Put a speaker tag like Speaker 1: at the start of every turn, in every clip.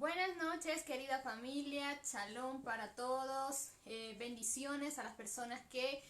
Speaker 1: Buenas noches, querida familia, shalom para todos, bendiciones a las personas que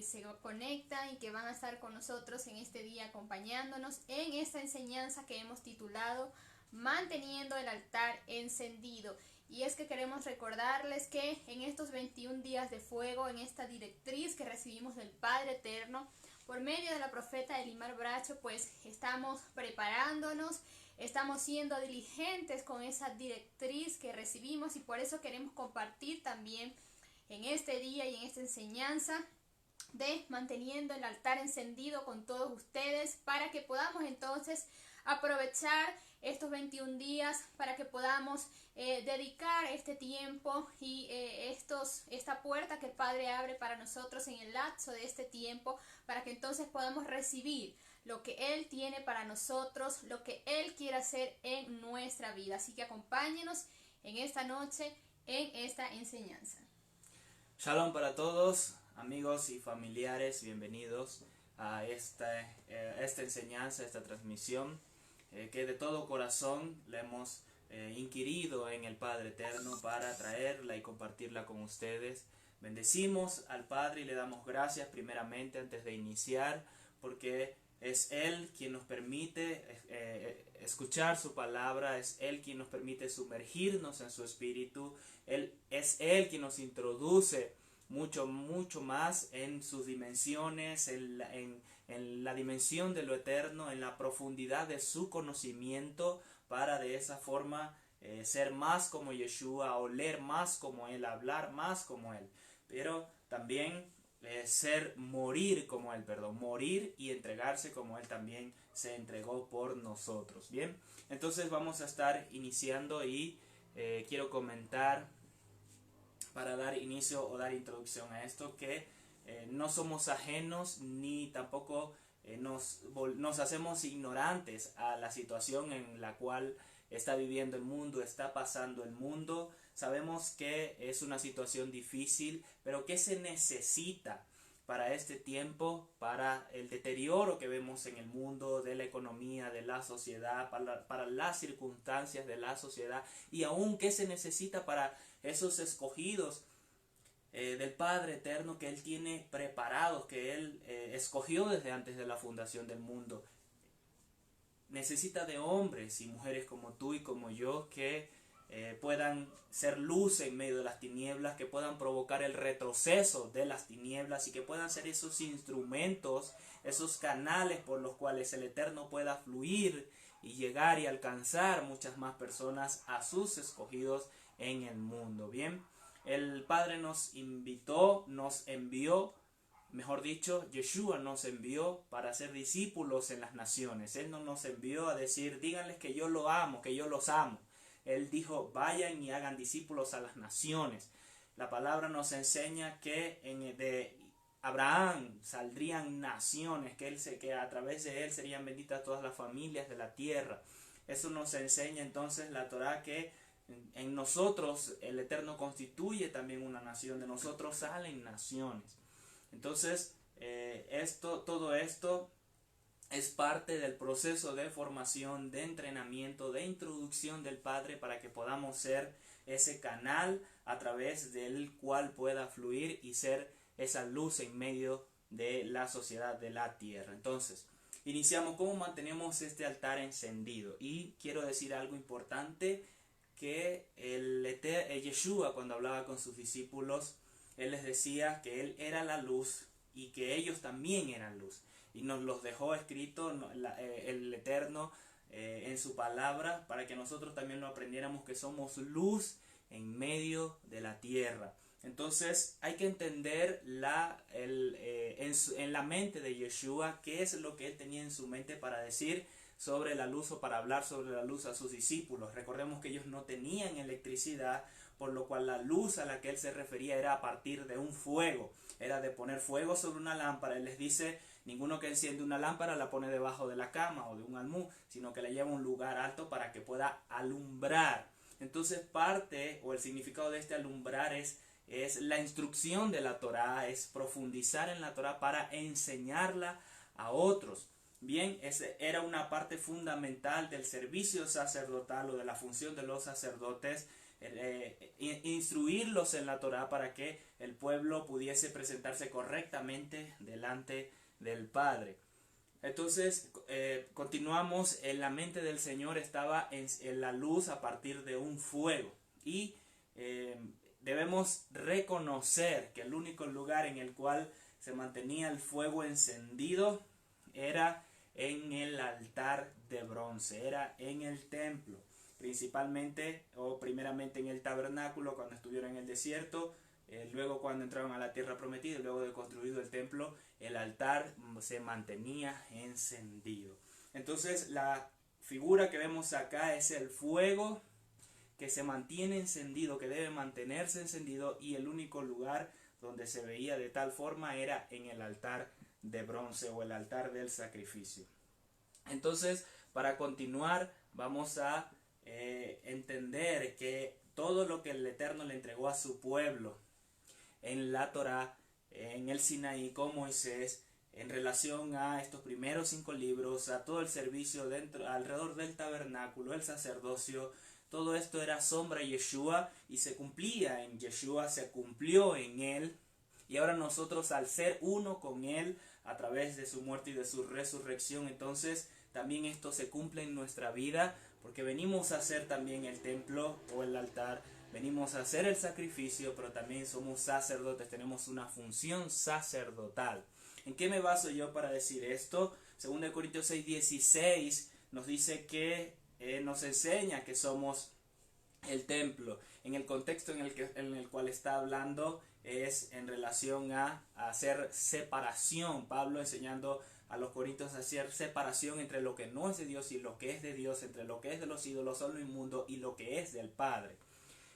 Speaker 1: se conectan y que van a estar con nosotros en este día acompañándonos en esta enseñanza que hemos titulado Manteniendo el altar encendido. Y es que queremos recordarles que en estos 21 días de fuego, en esta directriz que recibimos del Padre Eterno, por medio de la profeta Elimar Bracho, pues estamos preparándonos, estamos siendo diligentes con esa directriz que recibimos y por eso queremos compartir también en este día y en esta enseñanza de manteniendo el altar encendido con todos ustedes para que podamos entonces aprovechar estos 21 días para que podamos dedicar este tiempo y esta puerta que el Padre abre para nosotros en el lapso de este tiempo, para que entonces podamos recibir lo que Él tiene para nosotros, lo que Él quiere hacer en nuestra vida. Así que acompáñenos en esta noche en esta enseñanza.
Speaker 2: Shalom para todos, amigos y familiares, bienvenidos a esta enseñanza, esta transmisión que de todo corazón le hemos inquirido en el Padre Eterno para traerla y compartirla con ustedes. Bendecimos al Padre y le damos gracias primeramente antes de iniciar, porque es Él quien nos permite escuchar su palabra, es Él quien nos permite sumergirnos en su espíritu, es Él quien nos introduce mucho más en sus dimensiones, en la dimensión de lo eterno, en la profundidad de su conocimiento, para de esa forma ser más como Yeshua, oler más como Él, hablar más como Él, pero también morir como Él, morir y entregarse como Él también se entregó por nosotros. Bien, entonces vamos a estar iniciando y quiero comentar para dar inicio o dar introducción a esto que no somos ajenos ni tampoco nos hacemos ignorantes a la situación en la cual está viviendo el mundo, está pasando el mundo. Sabemos que es una situación difícil, pero ¿qué se necesita para este tiempo, para el deterioro que vemos en el mundo, de la economía, de la sociedad, para las circunstancias de la sociedad, y aún qué se necesita para esos escogidos del Padre Eterno que Él tiene preparados, que Él escogió desde antes de la fundación del mundo? Necesita de hombres y mujeres como tú y como yo que puedan ser luz en medio de las tinieblas, que puedan provocar el retroceso de las tinieblas y que puedan ser esos instrumentos, esos canales por los cuales el Eterno pueda fluir y llegar y alcanzar muchas más personas, a sus escogidos en el mundo. Bien, el Padre nos invitó, nos envió, mejor dicho, Yeshua nos envió para ser discípulos en las naciones. Él no nos envió a decir, díganles que yo lo amo, que yo los amo. Él dijo, vayan y hagan discípulos a las naciones. La palabra nos enseña que de Abraham saldrían naciones, que a través de él serían benditas todas las familias de la tierra. Eso nos enseña entonces la Torá, que en nosotros el Eterno constituye también una nación, de nosotros salen naciones. Entonces, todo esto es parte del proceso de formación, de entrenamiento, de introducción del Padre, para que podamos ser ese canal a través del cual pueda fluir y ser esa luz en medio de la sociedad de la tierra. Entonces, iniciamos cómo mantenemos este altar encendido. Y quiero decir algo importante, que Yeshua, cuando hablaba con sus discípulos, Él les decía que Él era la luz y que ellos también eran luz. Y nos los dejó escrito el Eterno en su palabra, para que nosotros también lo aprendiéramos, que somos luz en medio de la tierra. Entonces hay que entender en la mente de Yeshua qué es lo que Él tenía en su mente para decir sobre la luz, o para hablar sobre la luz a sus discípulos. Recordemos que ellos no tenían electricidad, por lo cual la luz a la que Él se refería era a partir de un fuego, era de poner fuego sobre una lámpara. Él les dice, ninguno que enciende una lámpara la pone debajo de la cama o de un almud, sino que la lleva a un lugar alto para que pueda alumbrar. Entonces parte, o el significado de este alumbrar es la instrucción de la Torá, es profundizar en la Torá para enseñarla a otros. Bien, ese era una parte fundamental del servicio sacerdotal o de la función de los sacerdotes, instruirlos en la Torá para que el pueblo pudiese presentarse correctamente delante del Padre. Entonces, continuamos, en la mente del Señor estaba en la luz a partir de un fuego. Y debemos reconocer que el único lugar en el cual se mantenía el fuego encendido era en el altar de bronce, era en el templo, principalmente o primeramente en el tabernáculo cuando estuvieron en el desierto, luego cuando entraron a la tierra prometida y luego de construido el templo, el altar se mantenía encendido. Entonces la figura que vemos acá es el fuego que se mantiene encendido, que debe mantenerse encendido, y el único lugar donde se veía de tal forma era en el altar de bronce o el altar del sacrificio. Entonces, para continuar, vamos a entender que todo lo que el Eterno le entregó a su pueblo en la Torá, en el Sinaí con Moisés, en relación a estos primeros 5 libros, a todo el servicio alrededor del tabernáculo, el sacerdocio, todo esto era sombra de Yeshua y se cumplía en Yeshua, se cumplió en él. Y ahora nosotros, al ser uno con él a través de su muerte y de su resurrección, entonces también esto se cumple en nuestra vida, porque venimos a hacer también el templo o el altar, venimos a hacer el sacrificio, pero también somos sacerdotes, tenemos una función sacerdotal. ¿En qué me baso yo para decir esto? 2 Corintios 6:16 nos dice que nos enseña que somos el templo. En el contexto en el cual está hablando es en relación a hacer separación. Pablo enseñando a los corintios a hacer separación entre lo que no es de Dios y lo que es de Dios, entre lo que es de los ídolos o lo inmundo y lo que es del Padre.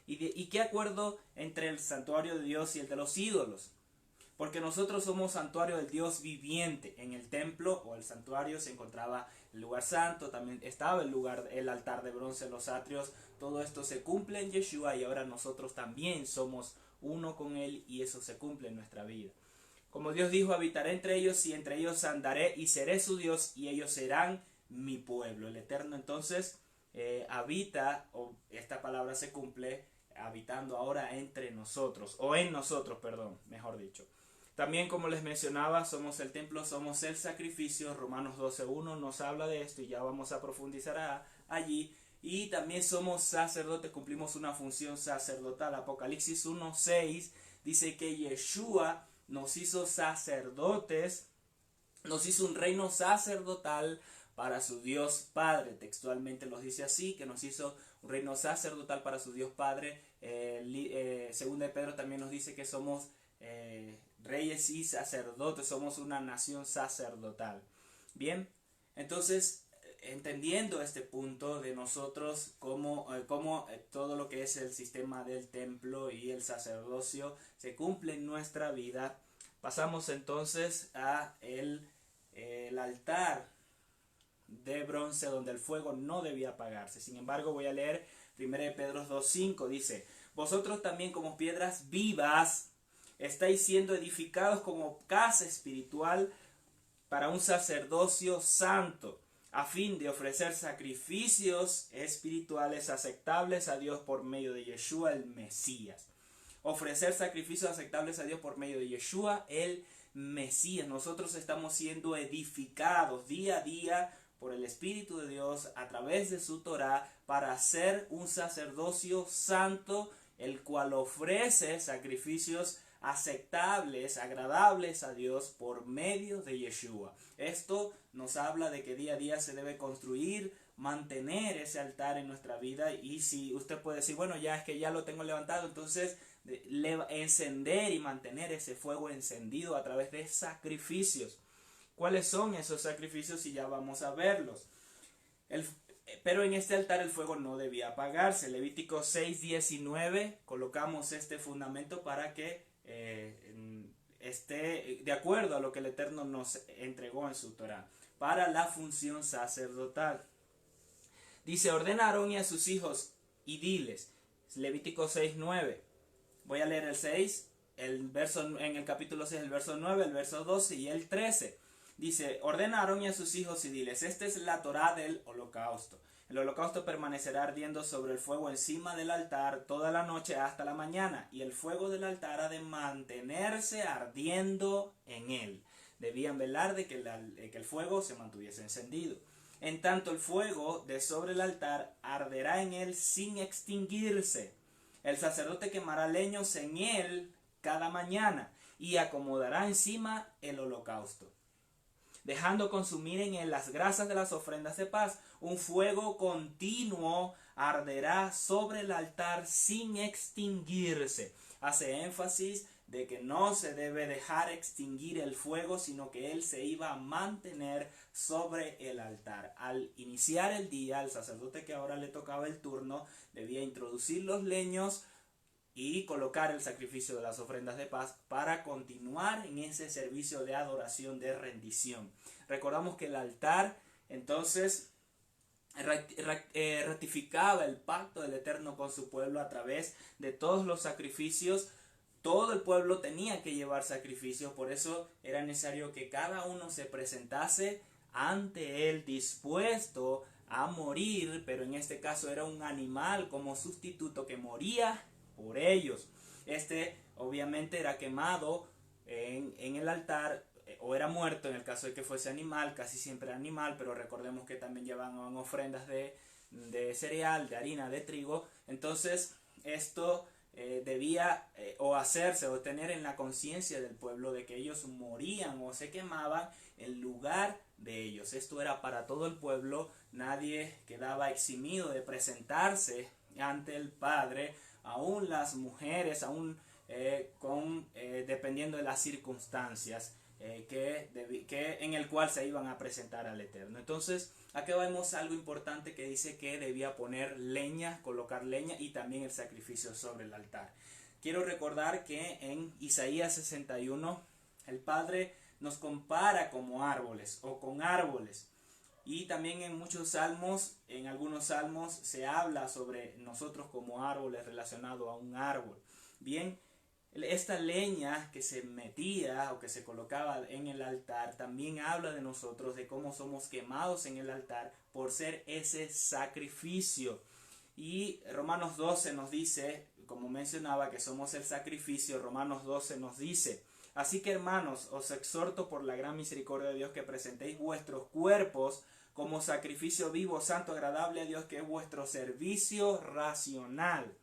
Speaker 2: ¿Y qué acuerdo entre el santuario de Dios y el de los ídolos? Porque nosotros somos santuario del Dios viviente. En el templo o el santuario se encontraba el lugar santo, también estaba el altar de bronce, los atrios. Todo esto se cumple en Yeshua y ahora nosotros también somos uno con él y eso se cumple en nuestra vida. Como Dios dijo, habitaré entre ellos y entre ellos andaré y seré su Dios y ellos serán mi pueblo. El Eterno entonces habita, o esta palabra se cumple, habitando ahora entre nosotros, o en nosotros, perdón, mejor dicho. También, como les mencionaba, somos el templo, somos el sacrificio. Romanos 12:1 nos habla de esto y ya vamos a profundizar allí. Y también somos sacerdotes, cumplimos una función sacerdotal. Apocalipsis 1:6 dice que Yeshua nos hizo sacerdotes, nos hizo un reino sacerdotal para su Dios Padre. Textualmente los dice así, que nos hizo un reino sacerdotal para su Dios Padre. Segunda de Pedro también nos dice que somos reyes y sacerdotes, somos una nación sacerdotal. Bien, entonces, entendiendo este punto de nosotros, cómo todo lo que es el sistema del templo y el sacerdocio se cumple en nuestra vida, pasamos entonces a el altar de bronce donde el fuego no debía apagarse. Sin embargo, voy a leer 1 Pedro 2:5, dice: vosotros también como piedras vivas estáis siendo edificados como casa espiritual para un sacerdocio santo, a fin de ofrecer sacrificios espirituales aceptables a Dios por medio de Yeshua el Mesías. Ofrecer sacrificios aceptables a Dios por medio de Yeshua el Mesías. Nosotros estamos siendo edificados día a día por el Espíritu de Dios a través de su Torá para hacer un sacerdocio santo, el cual ofrece sacrificios aceptables, agradables a Dios por medio de Yeshua. Esto nos habla de que día a día se debe construir, mantener ese altar en nuestra vida. Y si usted puede decir, bueno, ya es que ya lo tengo levantado, entonces encender y mantener ese fuego encendido a través de sacrificios. ¿Cuáles son esos sacrificios? Y ya vamos a verlos. Pero en este altar el fuego no debía apagarse. Levítico 6:19 colocamos este fundamento para que esté de acuerdo a lo que el Eterno nos entregó en su Torá para la función sacerdotal. Dice: ordena a Aarón y a sus hijos y diles. Levítico 6:9. Voy a leer el 6, en el capítulo 6, el verso 9, el verso 12 y el 13. Dice, ordena a Aarón y a sus hijos y diles, esta es la Torá del holocausto. El holocausto permanecerá ardiendo sobre el fuego encima del altar toda la noche hasta la mañana, y el fuego del altar ha de mantenerse ardiendo en él. Debían velar de que el fuego se mantuviese encendido. En tanto el fuego de sobre el altar arderá en él sin extinguirse. El sacerdote quemará leños en él cada mañana y acomodará encima el holocausto, dejando consumir en él las grasas de las ofrendas de paz. Un fuego continuo arderá sobre el altar sin extinguirse. Hace énfasis de que no se debe dejar extinguir el fuego, sino que él se iba a mantener sobre el altar. Al iniciar el día, el sacerdote que ahora le tocaba el turno debía introducir los leños y colocar el sacrificio de las ofrendas de paz para continuar en ese servicio de adoración, de rendición. Recordamos que el altar entonces ratificaba el pacto del Eterno con su pueblo a través de todos los sacrificios. Todo el pueblo tenía que llevar sacrificios, por eso era necesario que cada uno se presentase ante él dispuesto a morir, pero en este caso era un animal como sustituto que moría por ellos. Este obviamente era quemado en el altar, o era muerto en el caso de que fuese animal, casi siempre era animal, pero recordemos que también llevaban ofrendas de cereal, de harina, de trigo. Entonces esto debía o hacerse o tener en la conciencia del pueblo de que ellos morían o se quemaban en lugar de ellos. Esto era para todo el pueblo, nadie quedaba eximido de presentarse ante el Padre, aún las mujeres, aún dependiendo de las circunstancias que en el cual se iban a presentar al Eterno. Entonces acá vemos algo importante que dice que debía poner leña, colocar leña y también el sacrificio sobre el altar. Quiero recordar que en Isaías 61 el Padre nos compara como árboles o con árboles. Y también en muchos salmos, en algunos salmos se habla sobre nosotros como árboles relacionado a un árbol. Bien, esta leña que se metía o que se colocaba en el altar también habla de nosotros, de cómo somos quemados en el altar por ser ese sacrificio. Y Romanos 12 nos dice, como mencionaba, que somos el sacrificio. Romanos 12 nos dice: así que, hermanos, os exhorto por la gran misericordia de Dios que presentéis vuestros cuerpos como sacrificio vivo, santo, agradable a Dios, que es vuestro servicio racional.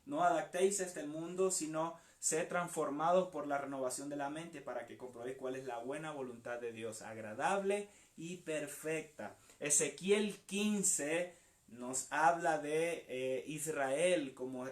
Speaker 2: No adaptéis a este mundo, sino sed transformados por la renovación de la mente, para que comprobéis cuál es la buena voluntad de Dios, agradable y perfecta. Ezequiel 15 nos habla de Israel como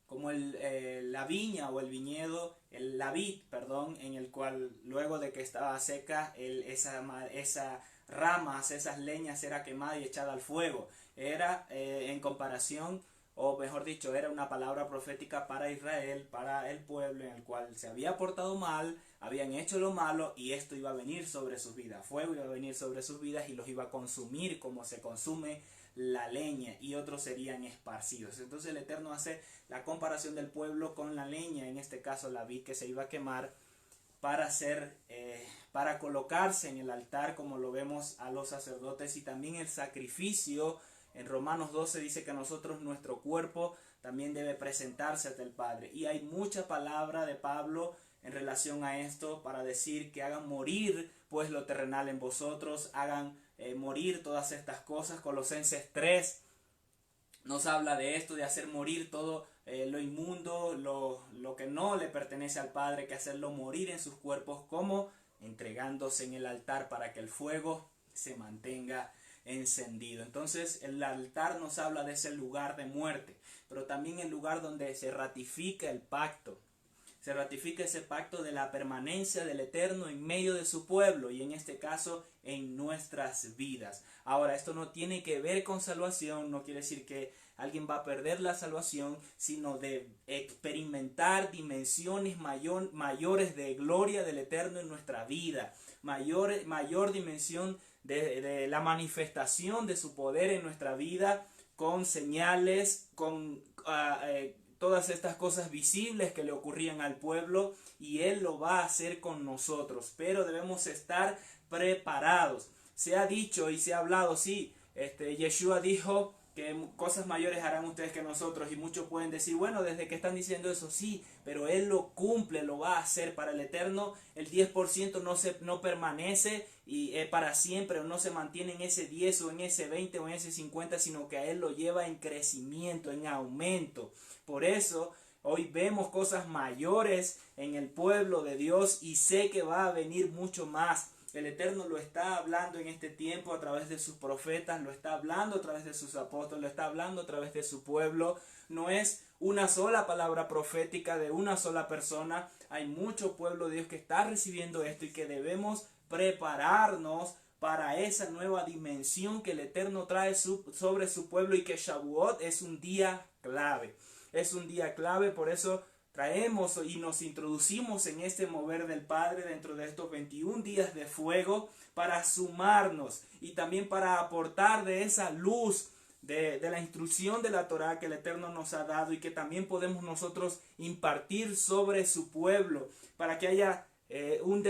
Speaker 2: la viña o el viñedo, la vid, perdón, en el cual luego de que estaba seca, esas ramas, esas leñas era quemada y echada al fuego. Era en comparación, o mejor dicho, era una palabra profética para Israel, para el pueblo en el cual se había portado mal, habían hecho lo malo y esto iba a venir sobre sus vidas. Fuego iba a venir sobre sus vidas y los iba a consumir como se consume la leña, y otros serían esparcidos. Entonces el Eterno hace la comparación del pueblo con la leña, en este caso la vid que se iba a quemar para colocarse en el altar, como lo vemos a los sacerdotes, y también el sacrificio. En Romanos 12 dice que nosotros, nuestro cuerpo también debe presentarse ante el Padre, y hay mucha palabra de Pablo en relación a esto para decir que hagan morir pues lo terrenal en vosotros, hagan morir todas estas cosas. Colosenses 3 nos habla de esto, de hacer morir todo lo inmundo, lo que no le pertenece al Padre, que hacerlo morir en sus cuerpos, como entregándose en el altar para que el fuego se mantenga encendido. Entonces el altar nos habla de ese lugar de muerte, pero también el lugar donde se ratifica el pacto. Se ratifica ese pacto de la permanencia del Eterno en medio de su pueblo, y en este caso en nuestras vidas. Ahora, esto no tiene que ver con salvación, no quiere decir que alguien va a perder la salvación, sino de experimentar dimensiones mayores de gloria del Eterno en nuestra vida, mayor dimensión de la manifestación de su poder en nuestra vida, con señales, con todas estas cosas visibles que le ocurrían al pueblo, y Él lo va a hacer con nosotros, pero debemos estar preparados. Se ha dicho y se ha hablado, sí, Yeshua dijo que cosas mayores harán ustedes que nosotros, y muchos pueden decir, bueno, desde que están diciendo eso, sí, pero Él lo cumple, lo va a hacer para el eterno. El 10% no permanece y para siempre, o no se mantiene en ese 10 o en ese 20 o en ese 50, sino que a Él lo lleva en crecimiento, en aumento. Por eso hoy vemos cosas mayores en el pueblo de Dios, y sé que va a venir mucho más. El Eterno lo está hablando en este tiempo a través de sus profetas, lo está hablando a través de sus apóstoles, lo está hablando a través de su pueblo. No es una sola palabra profética de una sola persona. Hay mucho pueblo de Dios que está recibiendo esto, y que debemos prepararnos para esa nueva dimensión que el Eterno trae sobre su pueblo, y que Shavuot es un día clave. Es un día clave, por eso traemos y nos introducimos en este mover del Padre dentro de estos 21 días de fuego, para sumarnos y también para aportar de esa luz de la instrucción de la Torá que el Eterno nos ha dado, y que también podemos nosotros impartir sobre su pueblo, para que haya un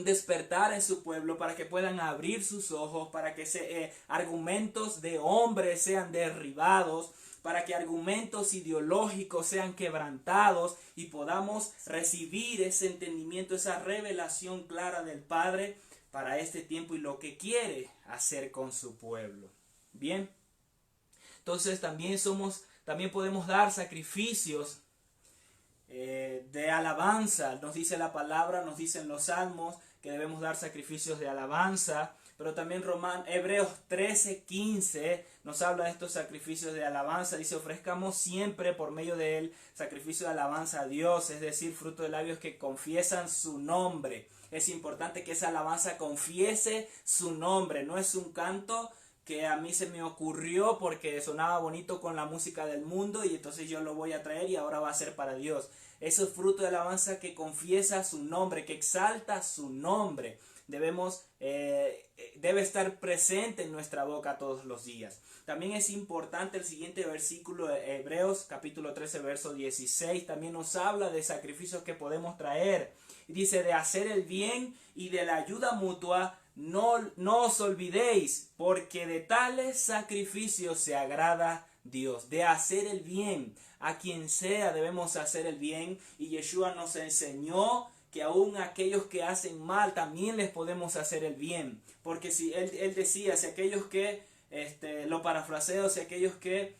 Speaker 2: despertar en su pueblo, para que puedan abrir sus ojos, para que argumentos de hombres sean derribados, para que argumentos ideológicos sean quebrantados, y podamos recibir ese entendimiento, esa revelación clara del Padre para este tiempo y lo que quiere hacer con su pueblo. Bien, entonces también podemos dar sacrificios de alabanza. Nos dice la palabra, nos dicen los salmos que debemos dar sacrificios de alabanza, pero también Hebreos 13:15 nos habla de estos sacrificios de alabanza. Dice: ofrezcamos siempre por medio de él sacrificio de alabanza a Dios, es decir, fruto de labios que confiesan su nombre. Es importante que esa alabanza confiese su nombre, no es un canto que a mí se me ocurrió porque sonaba bonito con la música del mundo y entonces yo lo voy a traer y ahora va a ser para Dios. Eso es fruto de alabanza que confiesa su nombre, que exalta su nombre. Debe estar presente en nuestra boca todos los días. También es importante el siguiente versículo de Hebreos capítulo 13 verso 16. También nos habla de sacrificios que podemos traer. Dice: de hacer el bien y de la ayuda mutua no os olvidéis, porque de tales sacrificios se agrada Dios. De hacer el bien, a quien sea debemos hacer el bien, y Yeshua nos enseñó que aún aquellos que hacen mal también les podemos hacer el bien, porque si él decía, si aquellos que, lo parafraseo, si aquellos que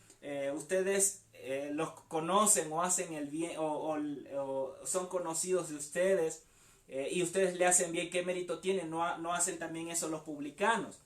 Speaker 2: ustedes los conocen o hacen el bien o son conocidos de ustedes, y ustedes le hacen bien, ¿qué mérito tienen? ¿No hacen también eso los publicanos?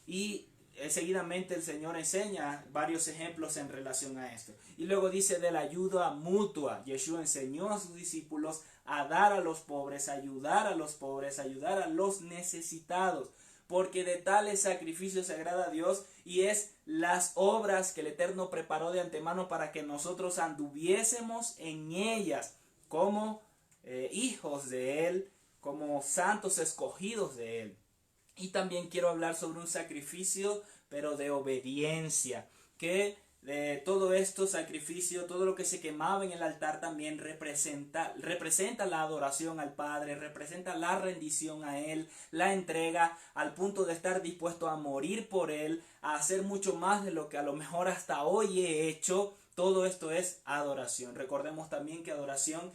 Speaker 2: Y seguidamente el Señor enseña varios ejemplos en relación a esto. Y luego dice de la ayuda mutua. Yeshua enseñó a sus discípulos a dar a los pobres, ayudar a los pobres, ayudar a los necesitados, porque de tales sacrificios se agrada a Dios, y es las obras que el Eterno preparó de antemano para que nosotros anduviésemos en ellas como hijos de Él, como santos escogidos de Él. Y también quiero hablar sobre un sacrificio, pero de obediencia, que de todo esto sacrificio, todo lo que se quemaba en el altar también representa la adoración al Padre, representa la rendición a Él, la entrega al punto de estar dispuesto a morir por Él, a hacer mucho más de lo que a lo mejor hasta hoy he hecho. Todo esto es adoración. Recordemos también que adoración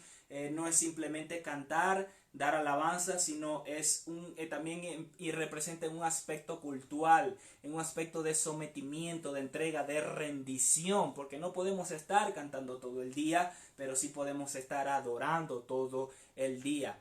Speaker 2: no es simplemente cantar, dar alabanza, sino es también y representa un aspecto cultural, en un aspecto de sometimiento, de entrega, de rendición, porque no podemos estar cantando todo el día, pero sí podemos estar adorando todo el día,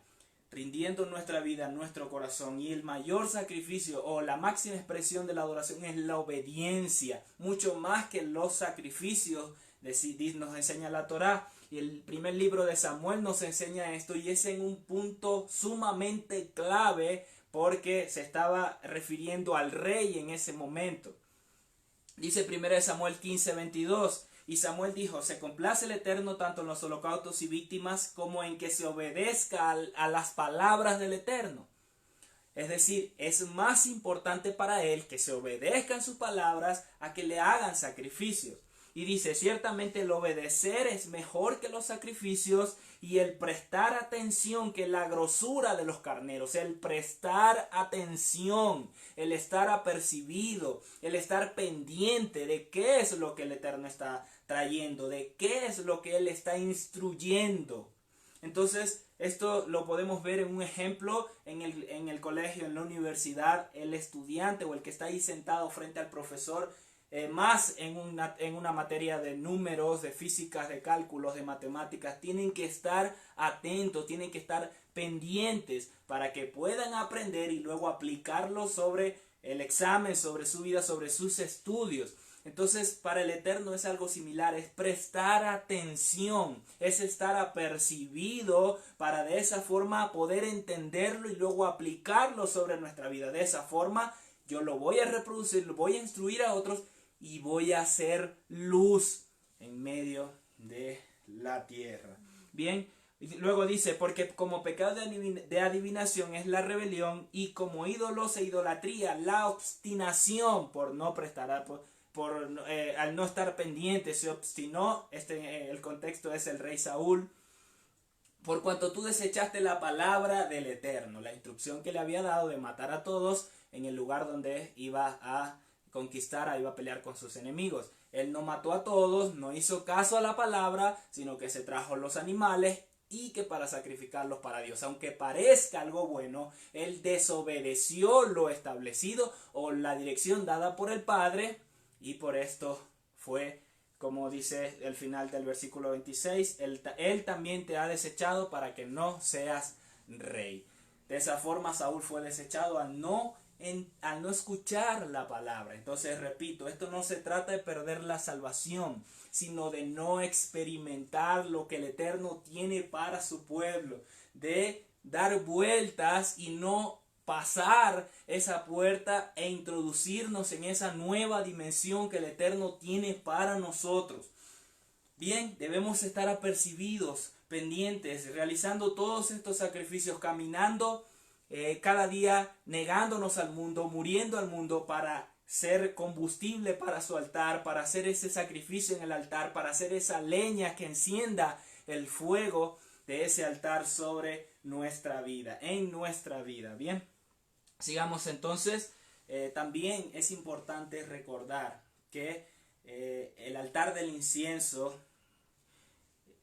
Speaker 2: rindiendo nuestra vida, nuestro corazón. Y el mayor sacrificio o la máxima expresión de la adoración es la obediencia, mucho más que los sacrificios, nos enseña la Torá. Y el primer libro de Samuel nos enseña esto, y es en un punto sumamente clave porque se estaba refiriendo al rey en ese momento. Dice 1 Samuel 15:22, y Samuel dijo: se complace el Eterno tanto en los holocaustos y víctimas como en que se obedezca a las palabras del Eterno. Es decir, es más importante para él que se obedezcan sus palabras a que le hagan sacrificios. Y dice, ciertamente el obedecer es mejor que los sacrificios y el prestar atención que la grosura de los carneros. El prestar atención, el estar apercibido, el estar pendiente de qué es lo que el Eterno está trayendo, de qué es lo que Él está instruyendo. Entonces, esto lo podemos ver en un ejemplo en el colegio, en la universidad. El estudiante o el que está ahí sentado frente al profesor, más en una materia de números, de físicas, de cálculos, de matemáticas, tienen que estar atentos, tienen que estar pendientes para que puedan aprender y luego aplicarlo sobre el examen, sobre su vida, sobre sus estudios. Entonces, para el Eterno es algo similar, es prestar atención, es estar apercibido para de esa forma poder entenderlo y luego aplicarlo sobre nuestra vida. De esa forma, yo lo voy a reproducir, lo voy a instruir a otros y voy a hacer luz en medio de la tierra. Bien, luego dice, porque como pecado de adivinación es la rebelión y como ídolos e idolatría, la obstinación por no prestar al no estar pendiente, se obstinó. El contexto es el rey Saúl. Por cuanto tú desechaste la palabra del Eterno, la instrucción que le había dado de matar a todos en el lugar donde iba a conquistar, iba a pelear con sus enemigos. Él no mató a todos, no hizo caso a la palabra, sino que se trajo los animales y que para sacrificarlos para Dios. Aunque parezca algo bueno, él desobedeció lo establecido o la dirección dada por el Padre. Y por esto fue, como dice el final del versículo 26, él también te ha desechado para que no seas rey. De esa forma Saúl fue desechado al no escuchar la palabra. Entonces, repito, esto no se trata de perder la salvación, sino de no experimentar lo que el Eterno tiene para su pueblo, de dar vueltas y no pasar esa puerta e introducirnos en esa nueva dimensión que el Eterno tiene para nosotros. Bien, debemos estar apercibidos, pendientes, realizando todos estos sacrificios, caminando cada día, negándonos al mundo, muriendo al mundo para ser combustible para su altar, para hacer ese sacrificio en el altar, para hacer esa leña que encienda el fuego de ese altar sobre nuestra vida, en nuestra vida. Bien, sigamos entonces. También es importante recordar que el altar del incienso,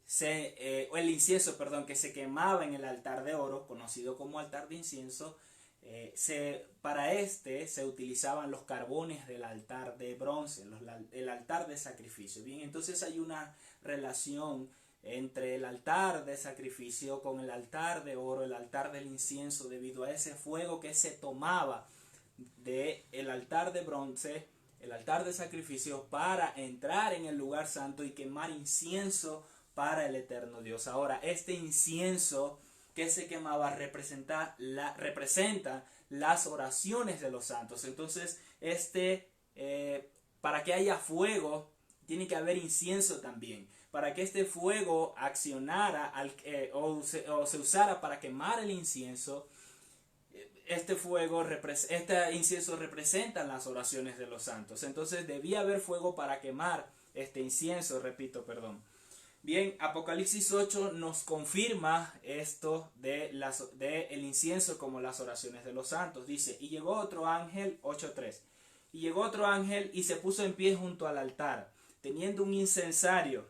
Speaker 2: que se quemaba en el altar de oro, conocido como altar de incienso, para se utilizaban los carbones del altar de bronce, el altar de sacrificio. Bien, entonces hay una relación entre el altar de sacrificio con el altar de oro, el altar del incienso, debido a ese fuego que se tomaba del altar de bronce, el altar de sacrificio, para entrar en el lugar santo y quemar incienso para el eterno Dios. Ahora, este incienso que se quemaba representa las oraciones de los santos. Entonces, para que haya fuego, tiene que haber incienso también. Para que este fuego accionara o se usara para quemar el incienso, este incienso representa las oraciones de los santos. Entonces debía haber fuego para quemar este incienso, Bien, Apocalipsis 8 nos confirma esto de el incienso como las oraciones de los santos. Dice, y llegó otro ángel, 8:3, y llegó otro ángel y se puso en pie junto al altar, teniendo un incensario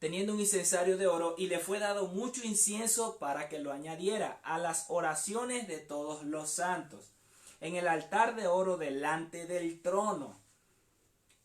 Speaker 2: de oro, y le fue dado mucho incienso para que lo añadiera a las oraciones de todos los santos, en el altar de oro delante del trono.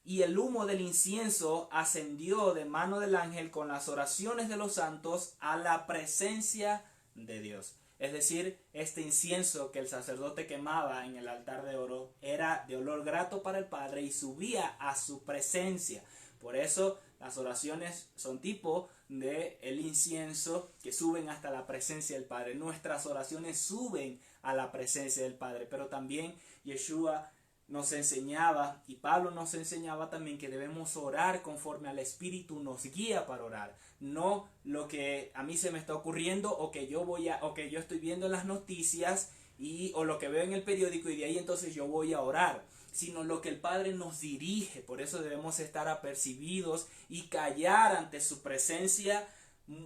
Speaker 2: Y el humo del incienso ascendió de mano del ángel con las oraciones de los santos a la presencia de Dios. Es decir, este incienso que el sacerdote quemaba en el altar de oro era de olor grato para el Padre y subía a su presencia. Por eso las oraciones son tipo de el incienso que suben hasta la presencia del Padre. Nuestras oraciones suben a la presencia del Padre, pero también Yeshua nos enseñaba, y Pablo nos enseñaba también, que debemos orar conforme al Espíritu nos guía para orar. No lo que a mí se me está ocurriendo o que yo estoy viendo en las noticias o lo que veo en el periódico y de ahí entonces yo voy a orar. sino lo que el Padre nos dirige. Por eso debemos estar apercibidos y callar ante su presencia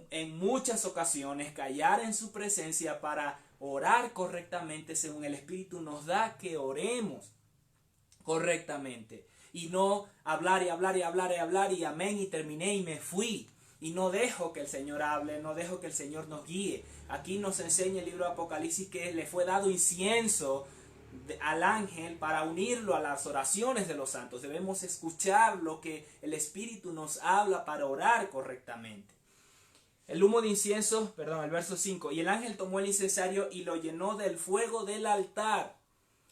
Speaker 2: en muchas ocasiones, callar en su presencia para orar correctamente según el Espíritu nos da que oremos correctamente. Y no hablar y hablar y hablar y hablar y amén y terminé y me fui. Y no dejo que el Señor hable, no dejo que el Señor nos guíe. Aquí nos enseña el libro de Apocalipsis que le fue dado incienso al ángel para unirlo a las oraciones de los santos. Debemos escuchar lo que el Espíritu nos habla para orar correctamente. El humo de incienso, el verso 5. Y el ángel tomó el incensario y lo llenó del fuego del altar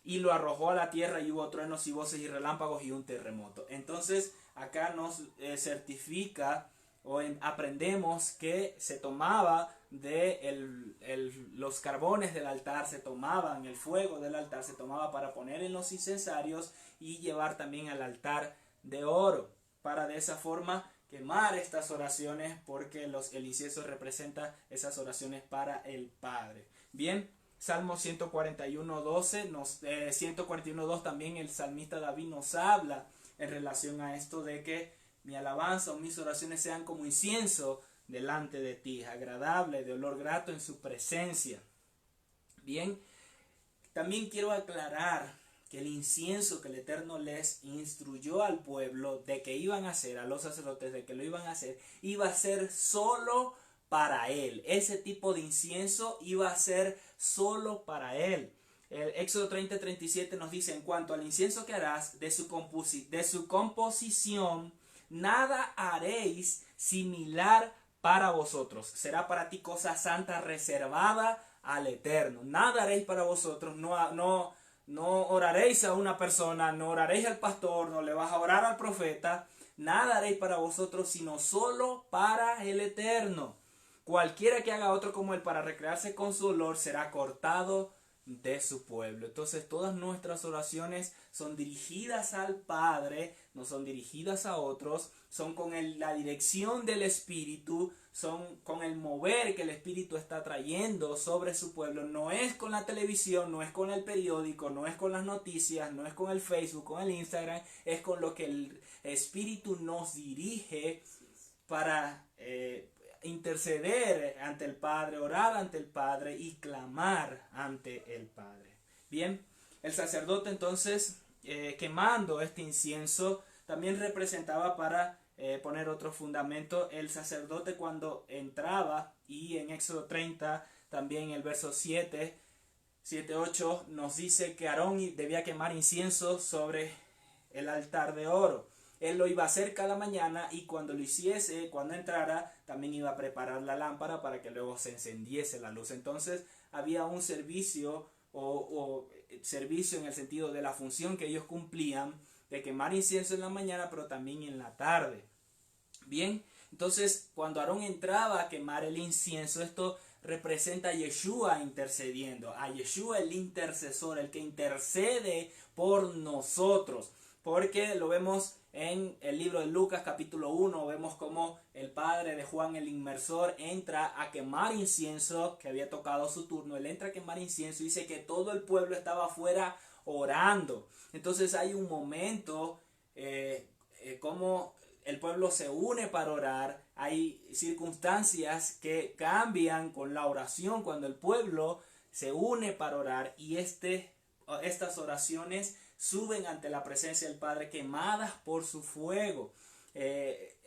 Speaker 2: y lo arrojó a la tierra, y hubo truenos y voces y relámpagos y un terremoto. Entonces acá nos certifica o aprendemos que se tomaba los carbones del altar, se tomaban el fuego del altar, se tomaba para poner en los incensarios y llevar también al altar de oro, para de esa forma quemar estas oraciones, porque el incienso representa esas oraciones para el Padre. Bien, Salmo 141.12, 141.2 también el salmista David nos habla en relación a esto de que mi alabanza o mis oraciones sean como incienso delante de ti, agradable, de olor grato en su presencia. Bien, también quiero aclarar que el incienso que el Eterno les instruyó al pueblo de que iban a hacer, a los sacerdotes de que lo iban a hacer, iba a ser solo para él. Ese tipo de incienso iba a ser solo para él. El Éxodo 30:37 nos dice: en cuanto al incienso que harás, de su composición, nada haréis similar para vosotros. Será para ti cosa santa reservada al Eterno. Nada haréis para vosotros, no oraréis a una persona, no oraréis al pastor, no le vas a orar al profeta. Nada haréis para vosotros, sino solo para el Eterno. Cualquiera que haga otro como él para recrearse con su olor será cortado de su pueblo. Entonces todas nuestras oraciones son dirigidas al Padre, no son dirigidas a otros, son con la dirección del Espíritu, son con el mover que el Espíritu está trayendo sobre su pueblo. No es con la televisión, no es con el periódico, no es con las noticias, no es con el Facebook, con el Instagram, es con lo que el Espíritu nos dirige para interceder ante el Padre, orar ante el Padre y clamar ante el Padre. Bien, el sacerdote entonces quemando este incienso también representaba, para poner otro fundamento, el sacerdote cuando entraba, y en Éxodo 30 también el verso 7-8 nos dice que Aarón debía quemar incienso sobre el altar de oro. Él lo iba a hacer cada mañana, y cuando lo hiciese, cuando entrara, también iba a preparar la lámpara para que luego se encendiese la luz. Entonces había un servicio o servicio en el sentido de la función que ellos cumplían de quemar incienso en la mañana, pero también en la tarde. Bien, entonces cuando Aarón entraba a quemar el incienso, esto representa a Yeshua intercediendo, a Yeshua el intercesor, el que intercede por nosotros. Porque lo vemos en el libro de Lucas capítulo 1, vemos como el padre de Juan el Inmersor entra a quemar incienso, que había tocado su turno. Él entra a quemar incienso y dice que todo el pueblo estaba afuera orando. Entonces hay un momento como el pueblo se une para orar. Hay circunstancias que cambian con la oración cuando el pueblo se une para orar, y estas oraciones suben ante la presencia del Padre quemadas por su fuego. Que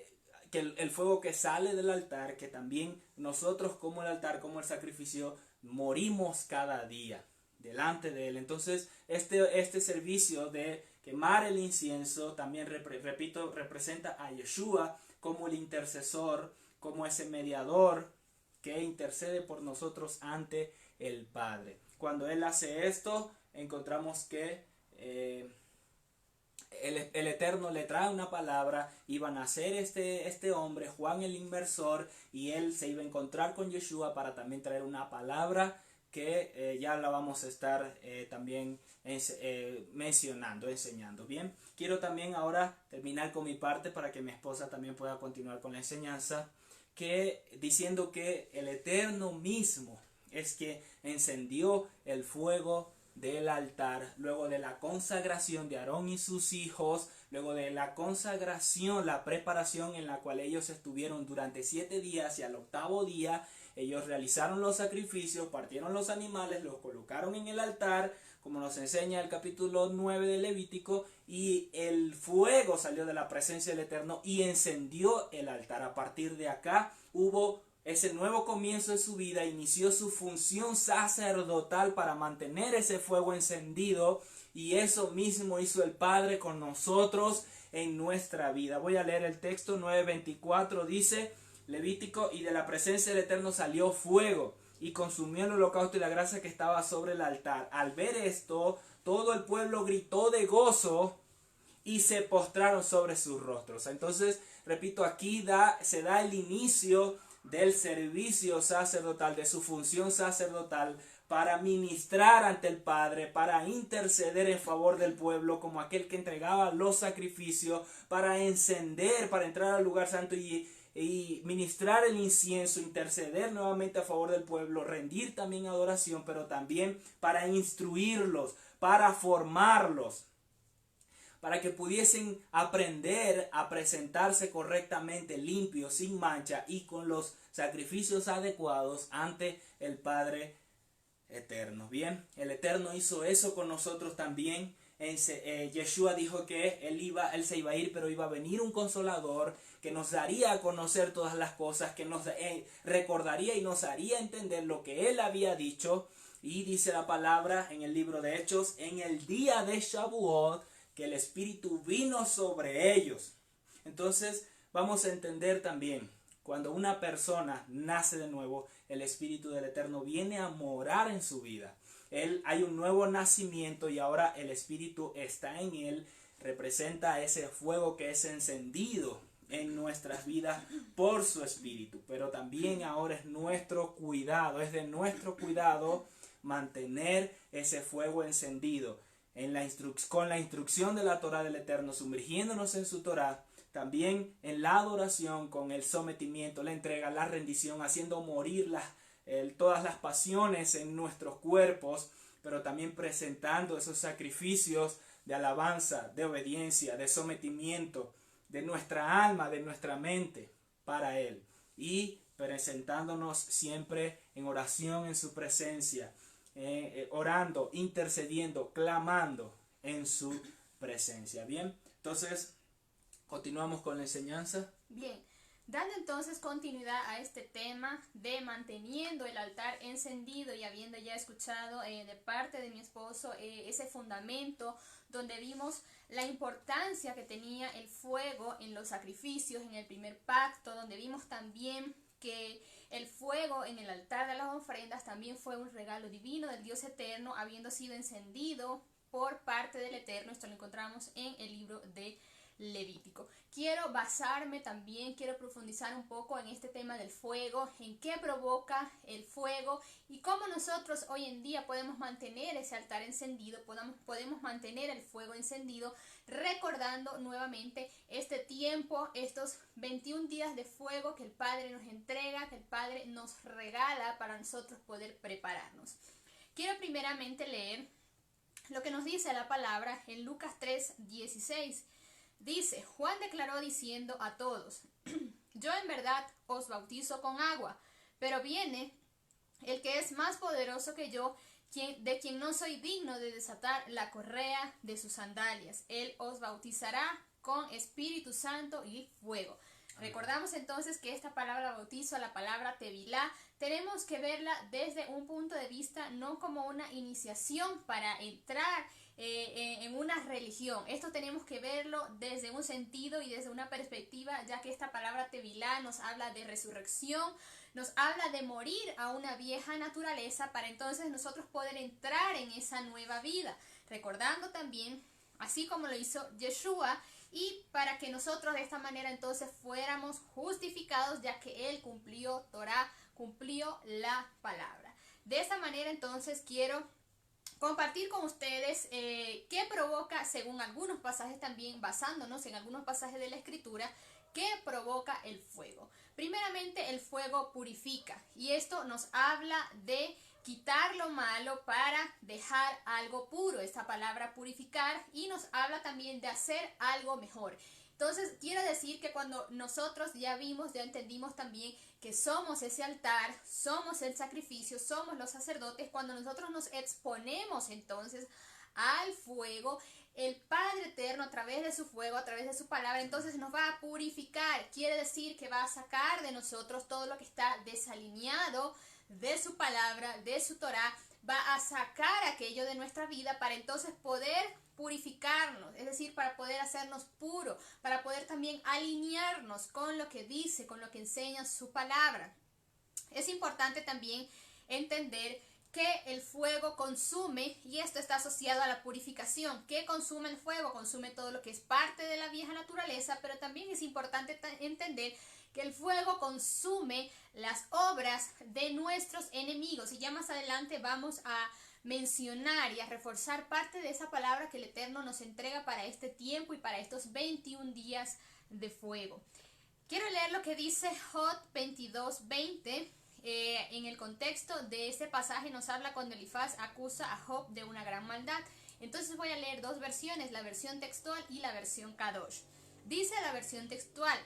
Speaker 2: el fuego que sale del altar, que también nosotros como el altar, como el sacrificio, morimos cada día delante de él. Entonces este servicio de quemar el incienso también, repito, representa a Yeshua como el intercesor, como ese mediador que intercede por nosotros ante el Padre. Cuando él hace esto, encontramos que el Eterno le trae una palabra. Iba a nacer este hombre, Juan el Inmersor, y él se iba a encontrar con Yeshua para también traer una palabra que ya la vamos a estar también mencionando, enseñando. Bien, quiero también ahora terminar con mi parte para que mi esposa también pueda continuar con la enseñanza, diciendo que el Eterno mismo es que encendió el fuego del altar, luego de la consagración de Aarón y sus hijos, luego de la consagración, la preparación en la cual ellos estuvieron durante 7 días, y al 8º día ellos realizaron los sacrificios, partieron los animales, los colocaron en el altar, como nos enseña el capítulo 9 de Levítico, y el fuego salió de la presencia del Eterno y encendió el altar. A partir de acá hubo ese nuevo comienzo de su vida, inició su función sacerdotal para mantener ese fuego encendido, y eso mismo hizo el Padre con nosotros en nuestra vida. Voy a leer el texto 9:24, dice Levítico: y de la presencia del Eterno salió fuego y consumió el holocausto y la grasa que estaba sobre el altar. Al ver esto, todo el pueblo gritó de gozo y se postraron sobre sus rostros. Entonces, repito, aquí se da el inicio del servicio sacerdotal, de su función sacerdotal, para ministrar ante el Padre, para interceder en favor del pueblo como aquel que entregaba los sacrificios, para encender, para entrar al lugar santo y ministrar el incienso, interceder nuevamente a favor del pueblo, rendir también adoración, pero también para instruirlos, para formarlos, para que pudiesen aprender a presentarse correctamente, limpios, sin mancha y con los sacrificios adecuados ante el Padre Eterno. Bien, el Eterno hizo eso con nosotros también. Yeshua dijo que él se iba a ir, pero iba a venir un consolador que nos daría a conocer todas las cosas, que nos recordaría y nos haría entender lo que él había dicho. Y dice la palabra en el libro de Hechos: en el día de Shavuot, que el Espíritu vino sobre ellos. Entonces vamos a entender también, cuando una persona nace de nuevo, el Espíritu del Eterno viene a morar en su vida. Hay un nuevo nacimiento y ahora el Espíritu está en él, representa ese fuego que es encendido en nuestras vidas por su Espíritu. Pero también ahora es nuestro cuidado, es de nuestro cuidado mantener ese fuego encendido con la instrucción de la Torá del Eterno, sumergiéndonos en su Torá, también en la adoración, con el sometimiento, la entrega, la rendición, haciendo morir todas las pasiones en nuestros cuerpos, pero también presentando esos sacrificios de alabanza, de obediencia, de sometimiento, de nuestra alma, de nuestra mente para Él, y presentándonos siempre en oración en su presencia, orando, intercediendo, clamando en su presencia. Bien, entonces continuamos con la enseñanza.
Speaker 1: Bien, dando entonces continuidad a este tema de manteniendo el altar encendido, y habiendo ya escuchado de parte de mi esposo ese fundamento donde vimos la importancia que tenía el fuego en los sacrificios, en el primer pacto, donde vimos también que el fuego en el altar de las ofrendas también fue un regalo divino del Dios eterno, habiendo sido encendido por parte del Eterno. Esto lo encontramos en el libro de Levítico. Quiero profundizar un poco en este tema del fuego, en qué provoca el fuego y cómo nosotros hoy en día podemos mantener ese altar encendido, podemos mantener el fuego encendido, recordando nuevamente este tiempo, estos 21 días de fuego que el Padre nos entrega, que el Padre nos regala para nosotros poder prepararnos. Quiero primeramente leer lo que nos dice la palabra en Lucas 3:16. Dice: Juan declaró diciendo a todos: yo en verdad os bautizo con agua, pero viene el que es más poderoso que yo, de quien no soy digno de desatar la correa de sus sandalias. Él os bautizará con Espíritu Santo y fuego. Recordamos entonces que esta palabra bautizo, la palabra tevilá, tenemos que verla desde un punto de vista no como una iniciación para entrar en una religión. Esto tenemos que verlo desde un sentido y desde una perspectiva, ya que esta palabra tevilá nos habla de resurrección, nos habla de morir a una vieja naturaleza para entonces nosotros poder entrar en esa nueva vida. Recordando también, así como lo hizo Yeshua, y para que nosotros de esta manera entonces fuéramos justificados, ya que Él cumplió Torah, cumplió la palabra. De esta manera entonces quiero compartir con ustedes qué provoca, según algunos pasajes también, basándonos en algunos pasajes de la Escritura, qué provoca el fuego. Primeramente, el fuego purifica, y esto nos habla de quitar lo malo para dejar algo puro, esta palabra purificar, y nos habla también de hacer algo mejor. Entonces quiere decir que cuando nosotros ya vimos, ya entendimos también que somos ese altar, somos el sacrificio, somos los sacerdotes, cuando nosotros nos exponemos entonces al fuego, el Padre Eterno a través de su fuego, a través de su palabra, entonces nos va a purificar. Quiere decir que va a sacar de nosotros todo lo que está desalineado de su palabra, de su Torá, va a sacar aquello de nuestra vida para entonces poder purificarnos, es decir, para poder hacernos puros, para poder también alinearnos con lo que dice, con lo que enseña su palabra. Es importante también entender que el fuego consume, y esto está asociado a la purificación. ¿Qué consume el fuego? Consume todo lo que es parte de la vieja naturaleza, pero también es importante entender que el fuego consume las obras de nuestros enemigos, y ya más adelante vamos a mencionar y a reforzar parte de esa palabra que el Eterno nos entrega para este tiempo y para estos 21 días de fuego. Quiero leer lo que dice Job 22:20. En el contexto de este pasaje nos habla cuando Elifaz acusa a Job de una gran maldad. Entonces voy a leer dos versiones, la versión textual y la versión Kadosh. Dice la versión textual: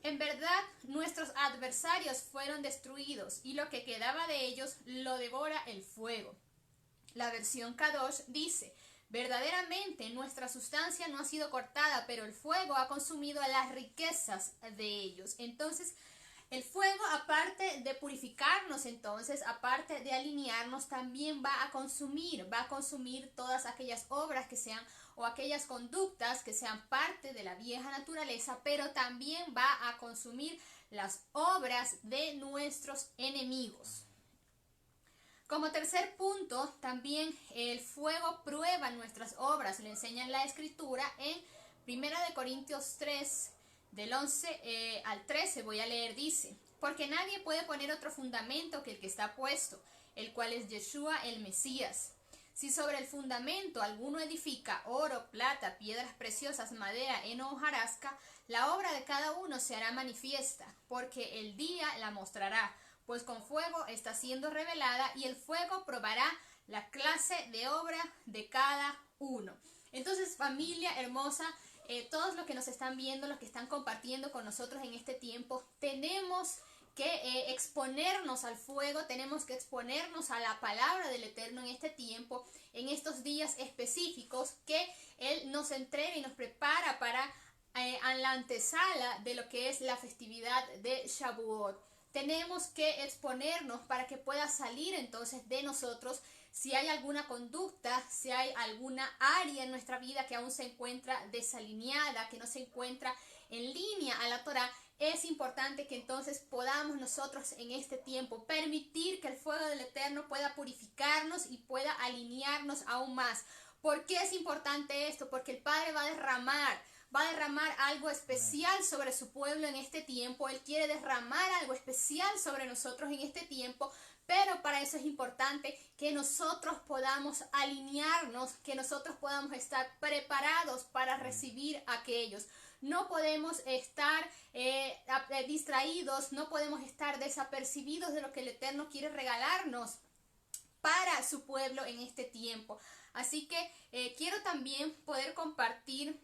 Speaker 1: en verdad nuestros adversarios fueron destruidos, y lo que quedaba de ellos lo devora el fuego. La versión Kadosh dice: verdaderamente nuestra sustancia no ha sido cortada, pero el fuego ha consumido las riquezas de ellos. Entonces, el fuego, aparte de purificarnos, entonces, aparte de alinearnos, también va a consumir todas aquellas obras que sean, o aquellas conductas que sean parte de la vieja naturaleza, pero también va a consumir las obras de nuestros enemigos. Como tercer punto, también el fuego prueba nuestras obras. Le enseña en la Escritura en 1 Corintios 3, del 11 al 13, voy a leer, dice: porque nadie puede poner otro fundamento que el que está puesto, el cual es Yeshua el Mesías. Si sobre el fundamento alguno edifica oro, plata, piedras preciosas, madera, heno o hojarasca, la obra de cada uno se hará manifiesta, porque el día la mostrará, pues con fuego está siendo revelada, y el fuego probará la clase de obra de cada uno. Entonces, familia hermosa, todos los que nos están viendo, los que están compartiendo con nosotros en este tiempo, tenemos que exponernos al fuego, tenemos que exponernos a la palabra del Eterno en este tiempo, en estos días específicos que Él nos entrega y nos prepara para a la antesala de lo que es la festividad de Shavuot. Tenemos que exponernos para que pueda salir entonces de nosotros si hay alguna conducta, si hay alguna área en nuestra vida que aún se encuentra desalineada, que no se encuentra en línea a la Torá. Es importante que entonces podamos nosotros en este tiempo permitir que el fuego del Eterno pueda purificarnos y pueda alinearnos aún más. ¿Por qué es importante esto? Porque el Padre va a derramar algo especial sobre su pueblo en este tiempo. Él quiere derramar algo especial sobre nosotros en este tiempo, pero para eso es importante que nosotros podamos alinearnos, que nosotros podamos estar preparados para recibir aquellos. No podemos estar distraídos, no podemos estar desapercibidos de lo que el Eterno quiere regalarnos para su pueblo en este tiempo. Así que quiero también poder compartir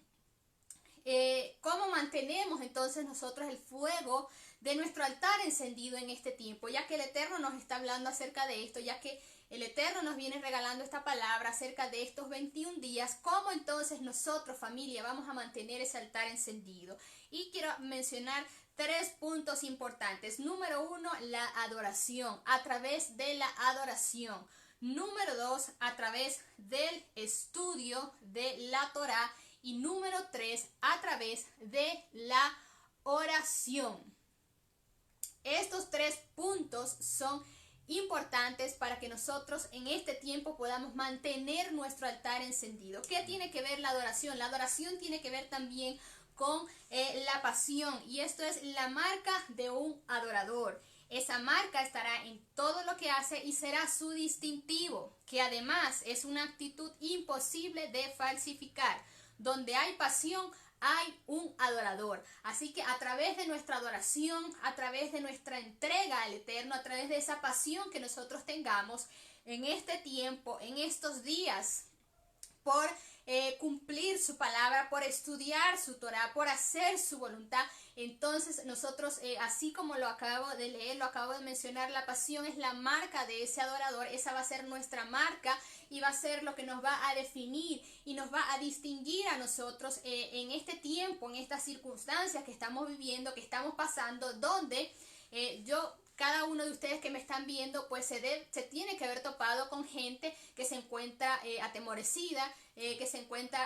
Speaker 1: cómo mantenemos entonces nosotros el fuego de nuestro altar encendido en este tiempo, ya que el Eterno nos está hablando acerca de esto, ya que el Eterno nos viene regalando esta palabra acerca de estos 21 días, cómo entonces nosotros, familia, vamos a mantener ese altar encendido. Y quiero mencionar 3 puntos importantes. Número 1, la adoración, a través de la adoración. Número 2, a través del estudio de la Torá. Y número 3, a través de la oración. Estos 3 puntos son importantes para que nosotros en este tiempo podamos mantener nuestro altar encendido. ¿Qué tiene que ver la adoración? La adoración tiene que ver también con la pasión, y esto es la marca de un adorador. Esa marca estará en todo lo que hace y será su distintivo, que además es una actitud imposible de falsificar. Donde hay pasión, hay un adorador. Así que a través de nuestra adoración, a través de nuestra entrega al Eterno, a través de esa pasión que nosotros tengamos, en este tiempo, en estos días, por cumplir su palabra, por estudiar su Torah, por hacer su voluntad. Entonces nosotros, así como lo acabo de leer, lo acabo de mencionar, la pasión es la marca de ese adorador. Esa va a ser nuestra marca y va a ser lo que nos va a definir y nos va a distinguir a nosotros en este tiempo, en estas circunstancias que estamos viviendo, que estamos pasando, donde cada uno de ustedes que me están viendo, pues se tiene que haber topado con gente que se encuentra atemorecida, que se encuentra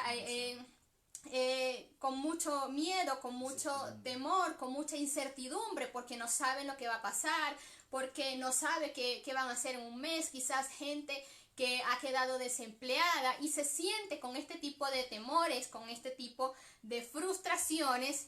Speaker 1: con mucho miedo, con mucho temor, con mucha incertidumbre, porque no saben lo que va a pasar, porque no sabe qué van a hacer en un mes. Quizás gente que ha quedado desempleada y se siente con este tipo de temores, con este tipo de frustraciones.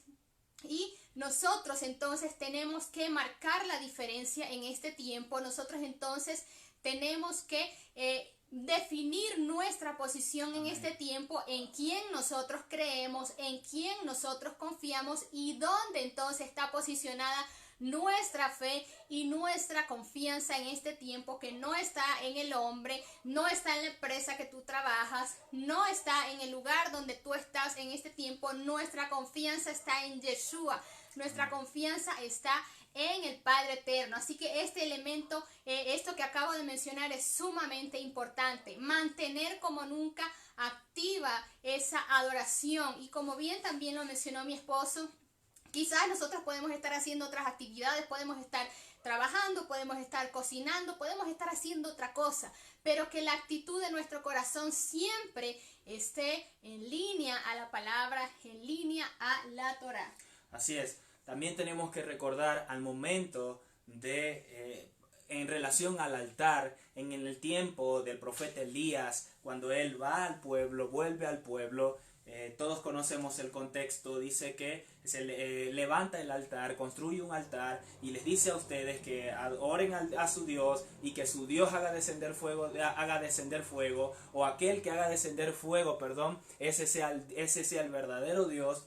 Speaker 1: Y nosotros entonces tenemos que marcar la diferencia en este tiempo. Nosotros entonces tenemos que definir nuestra posición en este tiempo, en quién nosotros creemos, en quién nosotros confiamos y dónde entonces está posicionada nuestra fe y nuestra confianza en este tiempo, que no está en el hombre, no está en la empresa que tú trabajas, no está en el lugar donde tú estás en este tiempo. Nuestra confianza está en Yeshua, nuestra confianza está en el Padre Eterno. Así que este elemento, esto que acabo de mencionar, es sumamente importante. Mantener como nunca activa esa adoración. Y como bien también lo mencionó mi esposo, quizás nosotros podemos estar haciendo otras actividades, podemos estar trabajando, podemos estar cocinando, podemos estar haciendo otra cosa, pero que la actitud de nuestro corazón siempre esté en línea a la palabra, en línea a la Torah.
Speaker 2: Así es. También tenemos que recordar al momento en relación al altar, en el tiempo del profeta Elías, cuando él va al pueblo, vuelve al pueblo. Todos conocemos el contexto. Dice que se levanta el altar, construye un altar y les dice a ustedes que oren a su Dios y que su Dios haga descender fuego, o aquel que haga descender fuego, ese sea el verdadero Dios.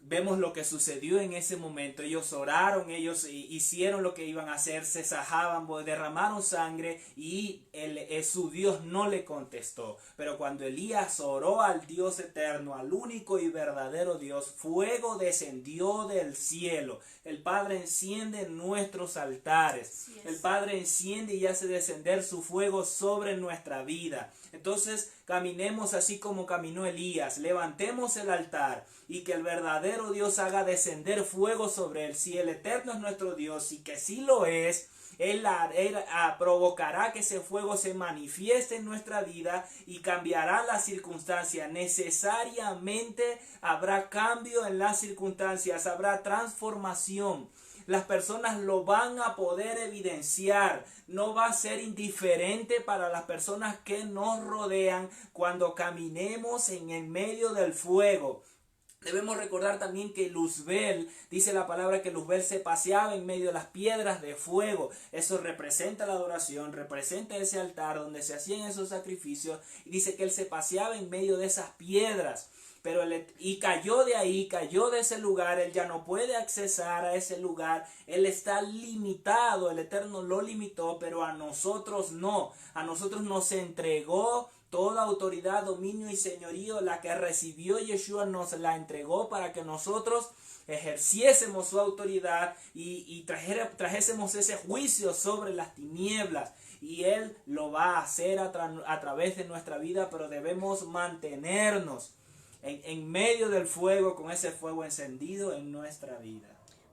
Speaker 2: Vemos lo que sucedió en ese momento. Ellos oraron, ellos hicieron lo que iban a hacer, se sajaban, derramaron sangre y su Dios no le contestó. Pero cuando Elías oró al Dios eterno, al único y verdadero Dios, fuego descendió del cielo. El Padre enciende nuestros altares. El Padre enciende y hace descender su fuego sobre nuestra vida. Entonces caminemos así como caminó Elías. Levantemos el altar y que el verdadero Dios haga descender fuego sobre él. Si el eterno es nuestro Dios y que sí lo es, Él provocará que ese fuego se manifieste en nuestra vida y cambiará las circunstancias. Necesariamente habrá cambio en las circunstancias, habrá transformación. Las personas lo van a poder evidenciar. No va a ser indiferente para las personas que nos rodean cuando caminemos en el medio del fuego. Debemos recordar también que Luzbel, dice la palabra que Luzbel se paseaba en medio de las piedras de fuego. Eso representa la adoración, representa ese altar donde se hacían esos sacrificios. Y dice que él se paseaba en medio de esas piedras. Y cayó de ahí, cayó de ese lugar. Él ya no puede accesar a ese lugar. Él está limitado, el Eterno lo limitó, pero a nosotros no. A nosotros nos entregó toda autoridad, dominio y señorío. La que recibió Yeshua nos la entregó para que nosotros ejerciésemos su autoridad y trajésemos ese juicio sobre las tinieblas. Y Él lo va a hacer a través de nuestra vida, pero debemos mantenernos en medio del fuego, con ese fuego encendido en nuestra vida.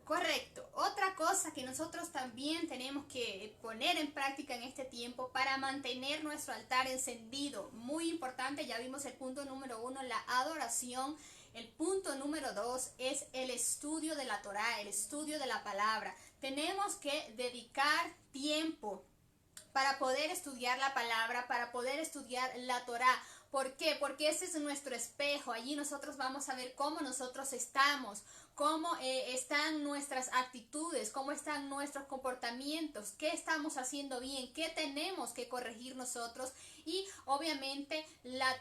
Speaker 1: Correcto. Otra cosa que nosotros también tenemos que poner en práctica en este tiempo para mantener nuestro altar encendido, muy importante. Ya vimos el punto número 1, la adoración. El punto número 2 es el estudio de la Torah, el estudio de la palabra. Tenemos que dedicar tiempo para poder estudiar la palabra, para poder estudiar la Torah. ¿Por qué? Porque ese es nuestro espejo. Allí nosotros vamos a ver cómo nosotros estamos, cómo están nuestras actitudes, cómo están nuestros comportamientos, qué estamos haciendo bien, qué tenemos que corregir nosotros. Y obviamente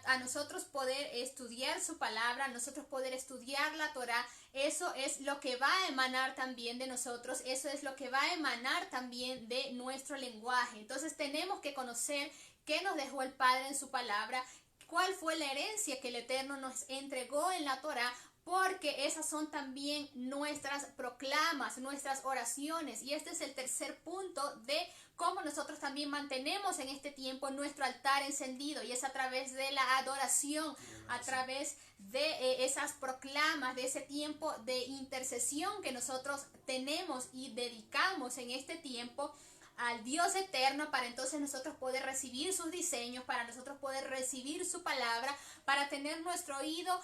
Speaker 1: a nosotros poder estudiar su palabra, nosotros poder estudiar la Torá, eso es lo que va a emanar también de nosotros, eso es lo que va a emanar también de nuestro lenguaje. Entonces tenemos que conocer qué nos dejó el Padre en su palabra, cuál fue la herencia que el Eterno nos entregó en la Torá, porque esas son también nuestras proclamas, nuestras oraciones. Y este es el tercer punto de cómo nosotros también mantenemos en este tiempo nuestro altar encendido, y es a través de la adoración, a través de esas proclamas, de ese tiempo de intercesión que nosotros tenemos y dedicamos en este tiempo al Dios eterno, para entonces nosotros poder recibir sus diseños, para nosotros poder recibir su palabra, para tener nuestro oído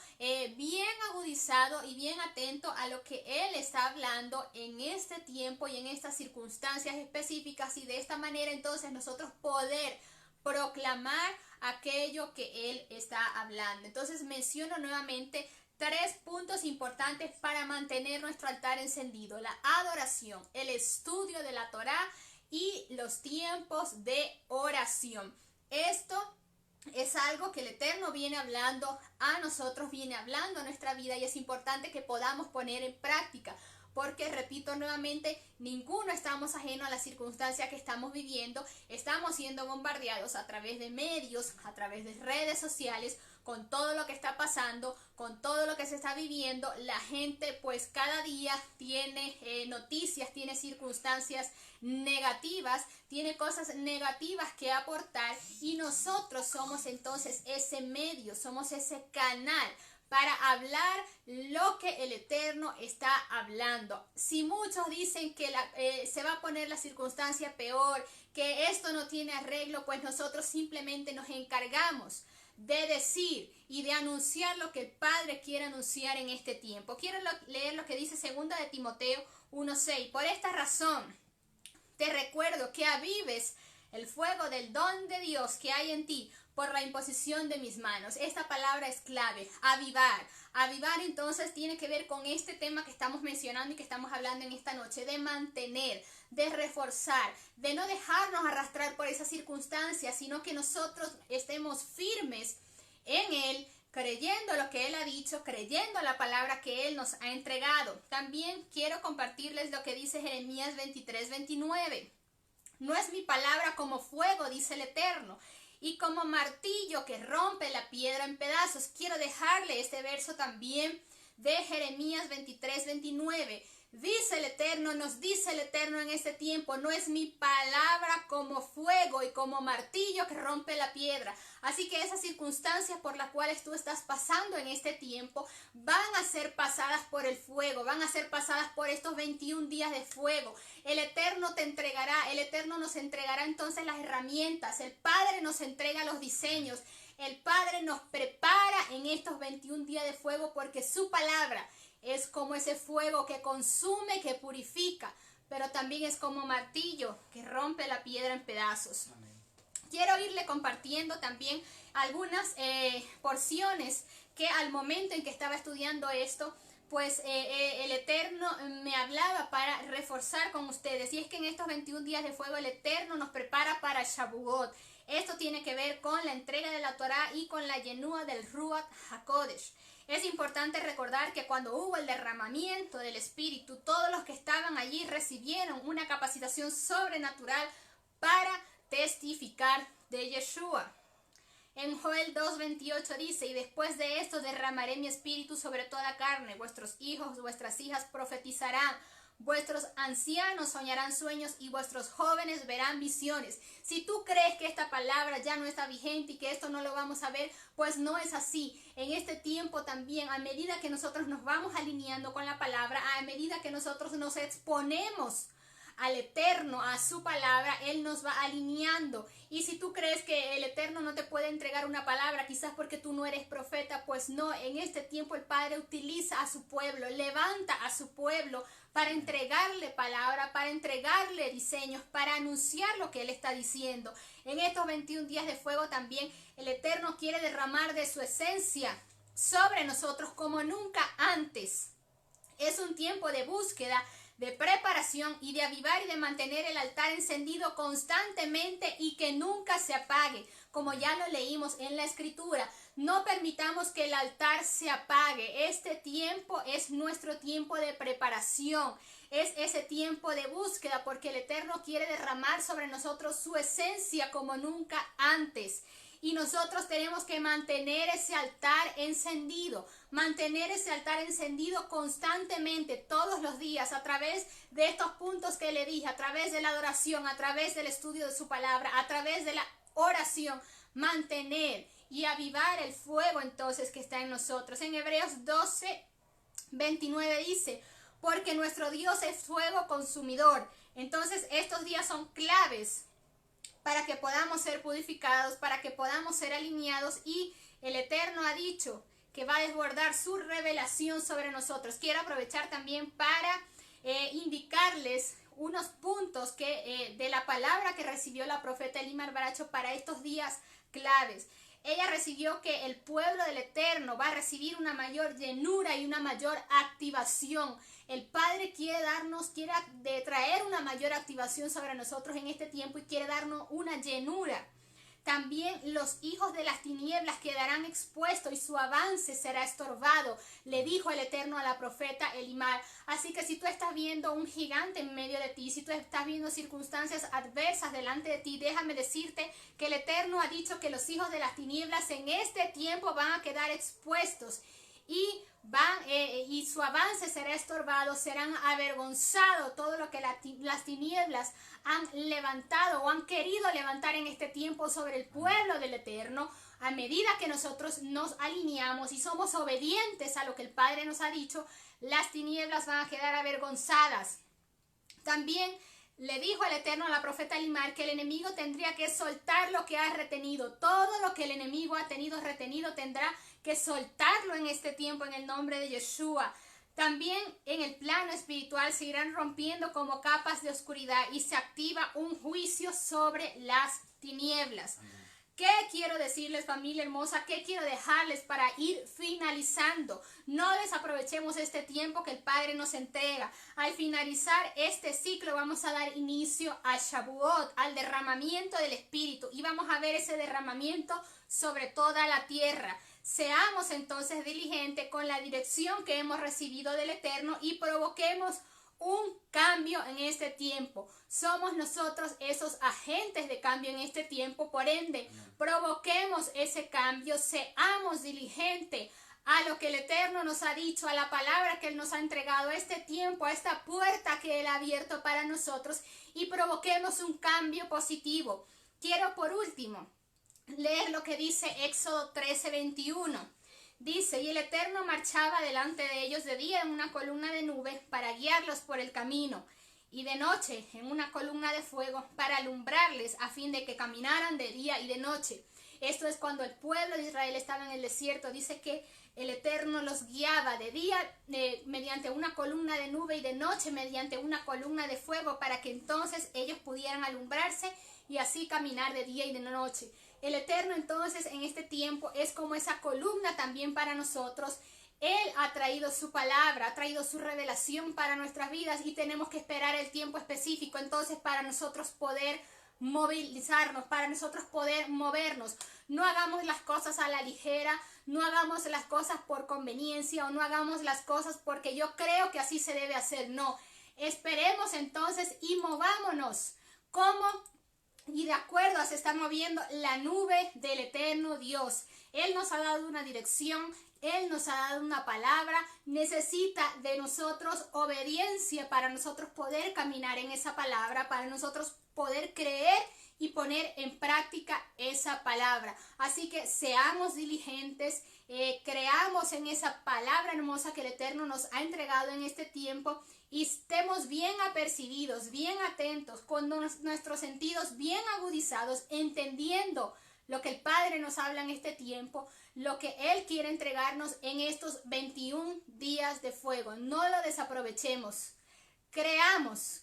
Speaker 1: bien agudizado y bien atento a lo que Él está hablando en este tiempo y en estas circunstancias específicas, y de esta manera entonces nosotros poder proclamar aquello que Él está hablando. Entonces menciono nuevamente 3 puntos importantes para mantener nuestro altar encendido: la adoración, el estudio de la Torá y los tiempos de oración. Esto es algo que el Eterno viene hablando a nosotros, viene hablando a nuestra vida, y es importante que podamos poner en práctica, porque repito nuevamente, ninguno estamos ajeno a la circunstancia que estamos viviendo. Estamos siendo bombardeados a través de medios, a través de redes sociales, con todo lo que está pasando, con todo lo que se está viviendo. La gente pues cada día tiene noticias, tiene circunstancias negativas, tiene cosas negativas que aportar, y nosotros somos entonces ese medio, somos ese canal para hablar lo que el Eterno está hablando. Si muchos dicen que se va a poner la circunstancia peor, que esto no tiene arreglo, pues nosotros simplemente nos encargamos de decir y de anunciar lo que el Padre quiere anunciar en este tiempo. Quiero leer lo que dice 2 de Timoteo 1:6. Por esta razón te recuerdo que avives el fuego del don de Dios que hay en ti por la imposición de mis manos. Esta palabra es clave: avivar. Avivar entonces tiene que ver con este tema que estamos mencionando y que estamos hablando en esta noche, de mantener, de reforzar, de no dejarnos arrastrar por esas circunstancias, sino que nosotros estemos firmes en Él, creyendo lo que Él ha dicho, creyendo la palabra que Él nos ha entregado. También quiero compartirles lo que dice Jeremías 23:29. No es mi palabra como fuego, dice el Eterno, y como martillo que rompe la piedra en pedazos. Quiero dejarle este verso también de Jeremías 23:29. Dice el Eterno, nos dice el Eterno en este tiempo: no es mi palabra como fuego y como martillo que rompe la piedra. Así que esas circunstancias por las cuales tú estás pasando en este tiempo van a ser pasadas por el fuego, van a ser pasadas por estos 21 días de fuego. El Eterno te entregará, el Eterno nos entregará entonces las herramientas, el Padre nos entrega los diseños, el Padre nos prepara en estos 21 días de fuego, porque su palabra es como ese fuego que consume, que purifica, pero también es como martillo que rompe la piedra en pedazos. Amén. Quiero irle compartiendo también algunas porciones que al momento en que estaba estudiando esto, pues el Eterno me hablaba para reforzar con ustedes. Y es que en estos 21 días de fuego el Eterno nos prepara para Shavuot. Esto tiene que ver con la entrega de la Torá y con la llenura del Ruach HaKodesh. Es importante recordar que cuando hubo el derramamiento del Espíritu, todos los que estaban allí recibieron una capacitación sobrenatural para testificar de Yeshua. En Joel 2:28 dice: y después de esto derramaré mi espíritu sobre toda carne, vuestros hijos, vuestras hijas profetizarán, vuestros ancianos soñarán sueños y vuestros jóvenes verán visiones. Si tú crees que esta palabra ya no está vigente y que esto no lo vamos a ver, pues no es así. En este tiempo también, a medida que nosotros nos vamos alineando con la palabra, a medida que nosotros nos exponemos al Eterno, a su palabra, Él nos va alineando. Y si tú crees que el Eterno no te puede entregar una palabra, quizás porque tú no eres profeta, pues no, en este tiempo el Padre utiliza a su pueblo, levanta a su pueblo para entregarle palabra, para entregarle diseños, para anunciar lo que Él está diciendo. En estos 21 días de fuego también el Eterno quiere derramar de su esencia sobre nosotros como nunca antes. Es un tiempo de búsqueda, de preparación y de avivar y de mantener el altar encendido constantemente y que nunca se apague. Como ya lo leímos en la escritura, no permitamos que el altar se apague. Este tiempo es nuestro tiempo de preparación. Es ese tiempo de búsqueda porque el Eterno quiere derramar sobre nosotros su esencia como nunca antes. Y nosotros tenemos que mantener ese altar encendido constantemente, todos los días, a través de estos puntos que le dije, a través de la adoración, a través del estudio de su palabra, a través de la oración, mantener y avivar el fuego entonces que está en nosotros. En Hebreos 12:29 dice, porque nuestro Dios es fuego consumidor. Entonces estos días son claves para que podamos ser purificados, para que podamos ser alineados, y el Eterno ha dicho que va a desbordar su revelación sobre nosotros. Quiero aprovechar también para indicarles unos puntos de la palabra que recibió la profeta Elimar Baracho para estos días claves. Ella recibió que el pueblo del Eterno va a recibir una mayor llenura y una mayor activación. El Padre quiere traer una mayor activación sobre nosotros en este tiempo y quiere darnos una llenura. También los hijos de las tinieblas quedarán expuestos y su avance será estorbado, le dijo el Eterno a la profeta Elimar. Así que si tú estás viendo un gigante en medio de ti, si tú estás viendo circunstancias adversas delante de ti, déjame decirte que el Eterno ha dicho que los hijos de las tinieblas en este tiempo van a quedar expuestos y su avance será estorbado, serán avergonzados todo lo que las tinieblas han levantado o han querido levantar en este tiempo sobre el pueblo del Eterno. A medida que nosotros nos alineamos y somos obedientes a lo que el Padre nos ha dicho, las tinieblas van a quedar avergonzadas. También le dijo el Eterno a la profeta Elimar que el enemigo tendría que soltar lo que ha retenido. Todo lo que el enemigo ha tenido retenido tendrá que soltarlo en este tiempo en el nombre de Yeshua. También en el plano espiritual se irán rompiendo como capas de oscuridad y se activa un juicio sobre las tinieblas. Amén. ¿Qué quiero decirles, familia hermosa? ¿Qué quiero dejarles para ir finalizando? No desaprovechemos este tiempo que el Padre nos entrega. Al finalizar este ciclo vamos a dar inicio a Shavuot, al derramamiento del Espíritu. Y vamos a ver ese derramamiento sobre toda la tierra. Seamos entonces diligentes con la dirección que hemos recibido del Eterno y provoquemos un cambio en este tiempo. Somos nosotros esos agentes de cambio en este tiempo, por ende, provoquemos ese cambio, seamos diligentes a lo que el Eterno nos ha dicho, a la palabra que Él nos ha entregado, a este tiempo, a esta puerta que Él ha abierto para nosotros, y provoquemos un cambio positivo. Quiero por último leer lo que dice Éxodo 13:21. Dice, y el Eterno marchaba delante de ellos de día en una columna de nube para guiarlos por el camino, y de noche en una columna de fuego para alumbrarles a fin de que caminaran de día y de noche. Esto es cuando el pueblo de Israel estaba en el desierto. Dice que el Eterno los guiaba de día mediante una columna de nube y de noche mediante una columna de fuego para que entonces ellos pudieran alumbrarse y así caminar de día y de noche. El Eterno entonces en este tiempo es como esa columna también para nosotros. Él ha traído su palabra, ha traído su revelación para nuestras vidas y tenemos que esperar el tiempo específico entonces para nosotros poder movilizarnos, para nosotros poder movernos. No hagamos las cosas a la ligera, no hagamos las cosas por conveniencia o no hagamos las cosas porque yo creo que así se debe hacer. No, esperemos entonces y movámonos como y de acuerdo a se está moviendo la nube del Eterno Dios. Él nos ha dado una dirección, Él nos ha dado una palabra. Necesita de nosotros obediencia para nosotros poder caminar en esa palabra, para nosotros poder creer y poner en práctica esa palabra. Así que seamos diligentes, creamos en esa palabra hermosa que el Eterno nos ha entregado en este tiempo y estemos bien apercibidos, bien atentos, con nuestros sentidos bien agudizados, entendiendo lo que el Padre nos habla en este tiempo, lo que Él quiere entregarnos en estos 21 días de fuego. No lo desaprovechemos. Creamos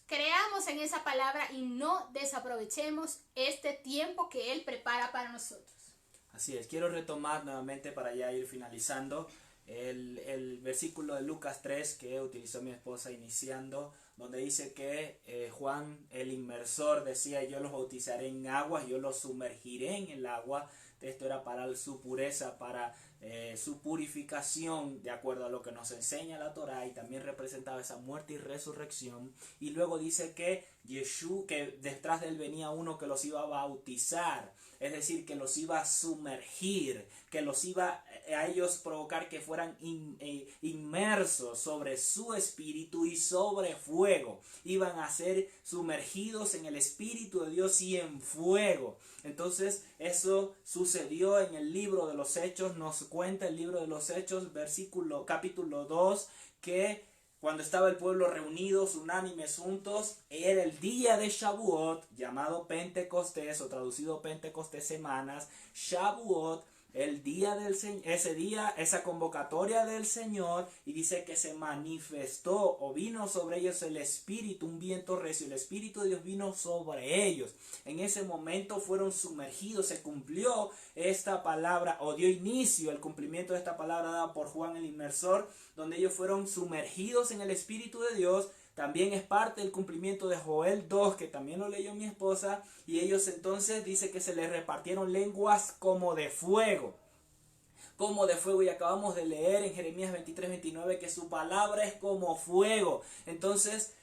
Speaker 1: en esa palabra y no desaprovechemos este tiempo que Él prepara para nosotros.
Speaker 2: Así es, quiero retomar nuevamente para ya ir finalizando el versículo de Lucas 3 que utilizó mi esposa iniciando, donde dice que Juan el inmersor decía: yo los bautizaré en agua, yo los sumergiré en el agua. Esto era para su pureza, para su purificación, de acuerdo a lo que nos enseña la Torá, y también representaba esa muerte y resurrección. Y luego dice que Yeshua, que detrás de él venía uno que los iba a bautizar, es decir, que los iba a sumergir, que los iba a ellos provocar que fueran inmersos sobre su espíritu y sobre fuego. Iban a ser sumergidos en el Espíritu de Dios y en fuego. Entonces eso sucedió en el libro de los Hechos. Nos cuenta el libro de los Hechos, capítulo 2, que cuando estaba el pueblo reunidos, unánimes, juntos, era el día de Shavuot, llamado Pentecostés, o traducido Pentecostés, semanas. Shavuot, el día del Señor, ese día, esa convocatoria del Señor, y dice que se manifestó o vino sobre ellos el Espíritu, un viento recio, el Espíritu de Dios vino sobre ellos. En ese momento fueron sumergidos, se cumplió esta palabra, o dio inicio el cumplimiento de esta palabra dada por Juan el Inmersor, donde ellos fueron sumergidos en el Espíritu de Dios. También es parte del cumplimiento de Joel 2, que también lo leyó mi esposa, y ellos entonces dice que se les repartieron lenguas como de fuego. Como de fuego, y acabamos de leer en Jeremías 23-29 que su palabra es como fuego. Entonces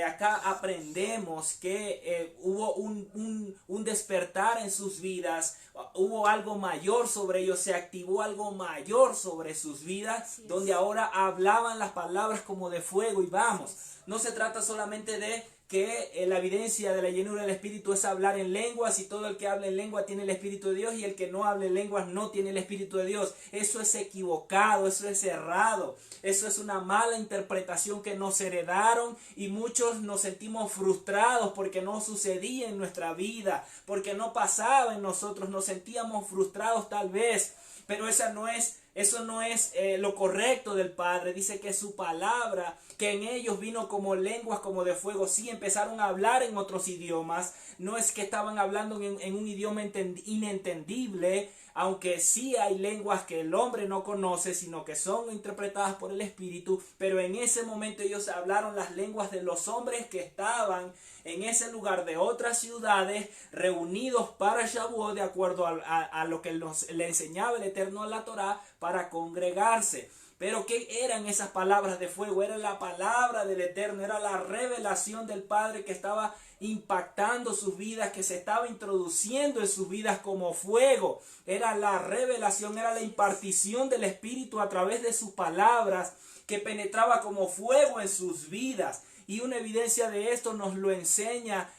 Speaker 2: acá aprendemos que hubo un despertar en sus vidas, hubo algo mayor sobre ellos, se activó algo mayor sobre sus vidas, donde ahora hablaban las palabras como de fuego. Y vamos, no se trata solamente de que la evidencia de la llenura del Espíritu es hablar en lenguas, y todo el que habla en lengua tiene el Espíritu de Dios, y el que no hable en lenguas no tiene el Espíritu de Dios. Eso es equivocado, eso es errado, eso es una mala interpretación que nos heredaron, y muchos nos sentimos frustrados porque no sucedía en nuestra vida, porque no pasaba en nosotros, nos sentíamos frustrados tal vez, pero eso no es lo correcto del Padre. Dice que su palabra, que en ellos vino como lenguas como de fuego. Sí, empezaron a hablar en otros idiomas. No es que estaban hablando en un idioma inentendible, aunque sí hay lenguas que el hombre no conoce, sino que son interpretadas por el Espíritu. Pero en ese momento ellos hablaron las lenguas de los hombres que estaban en ese lugar, de otras ciudades, reunidos para Shavuot, de acuerdo a lo que le enseñaba el Eterno en la Torá, para congregarse. Pero ¿qué eran esas palabras de fuego? Era la palabra del Eterno, era la revelación del Padre que estaba impactando sus vidas, que se estaba introduciendo en sus vidas como fuego. Era la revelación, era la impartición del Espíritu a través de sus palabras, que penetraba como fuego en sus vidas. Y una evidencia de esto nos lo enseña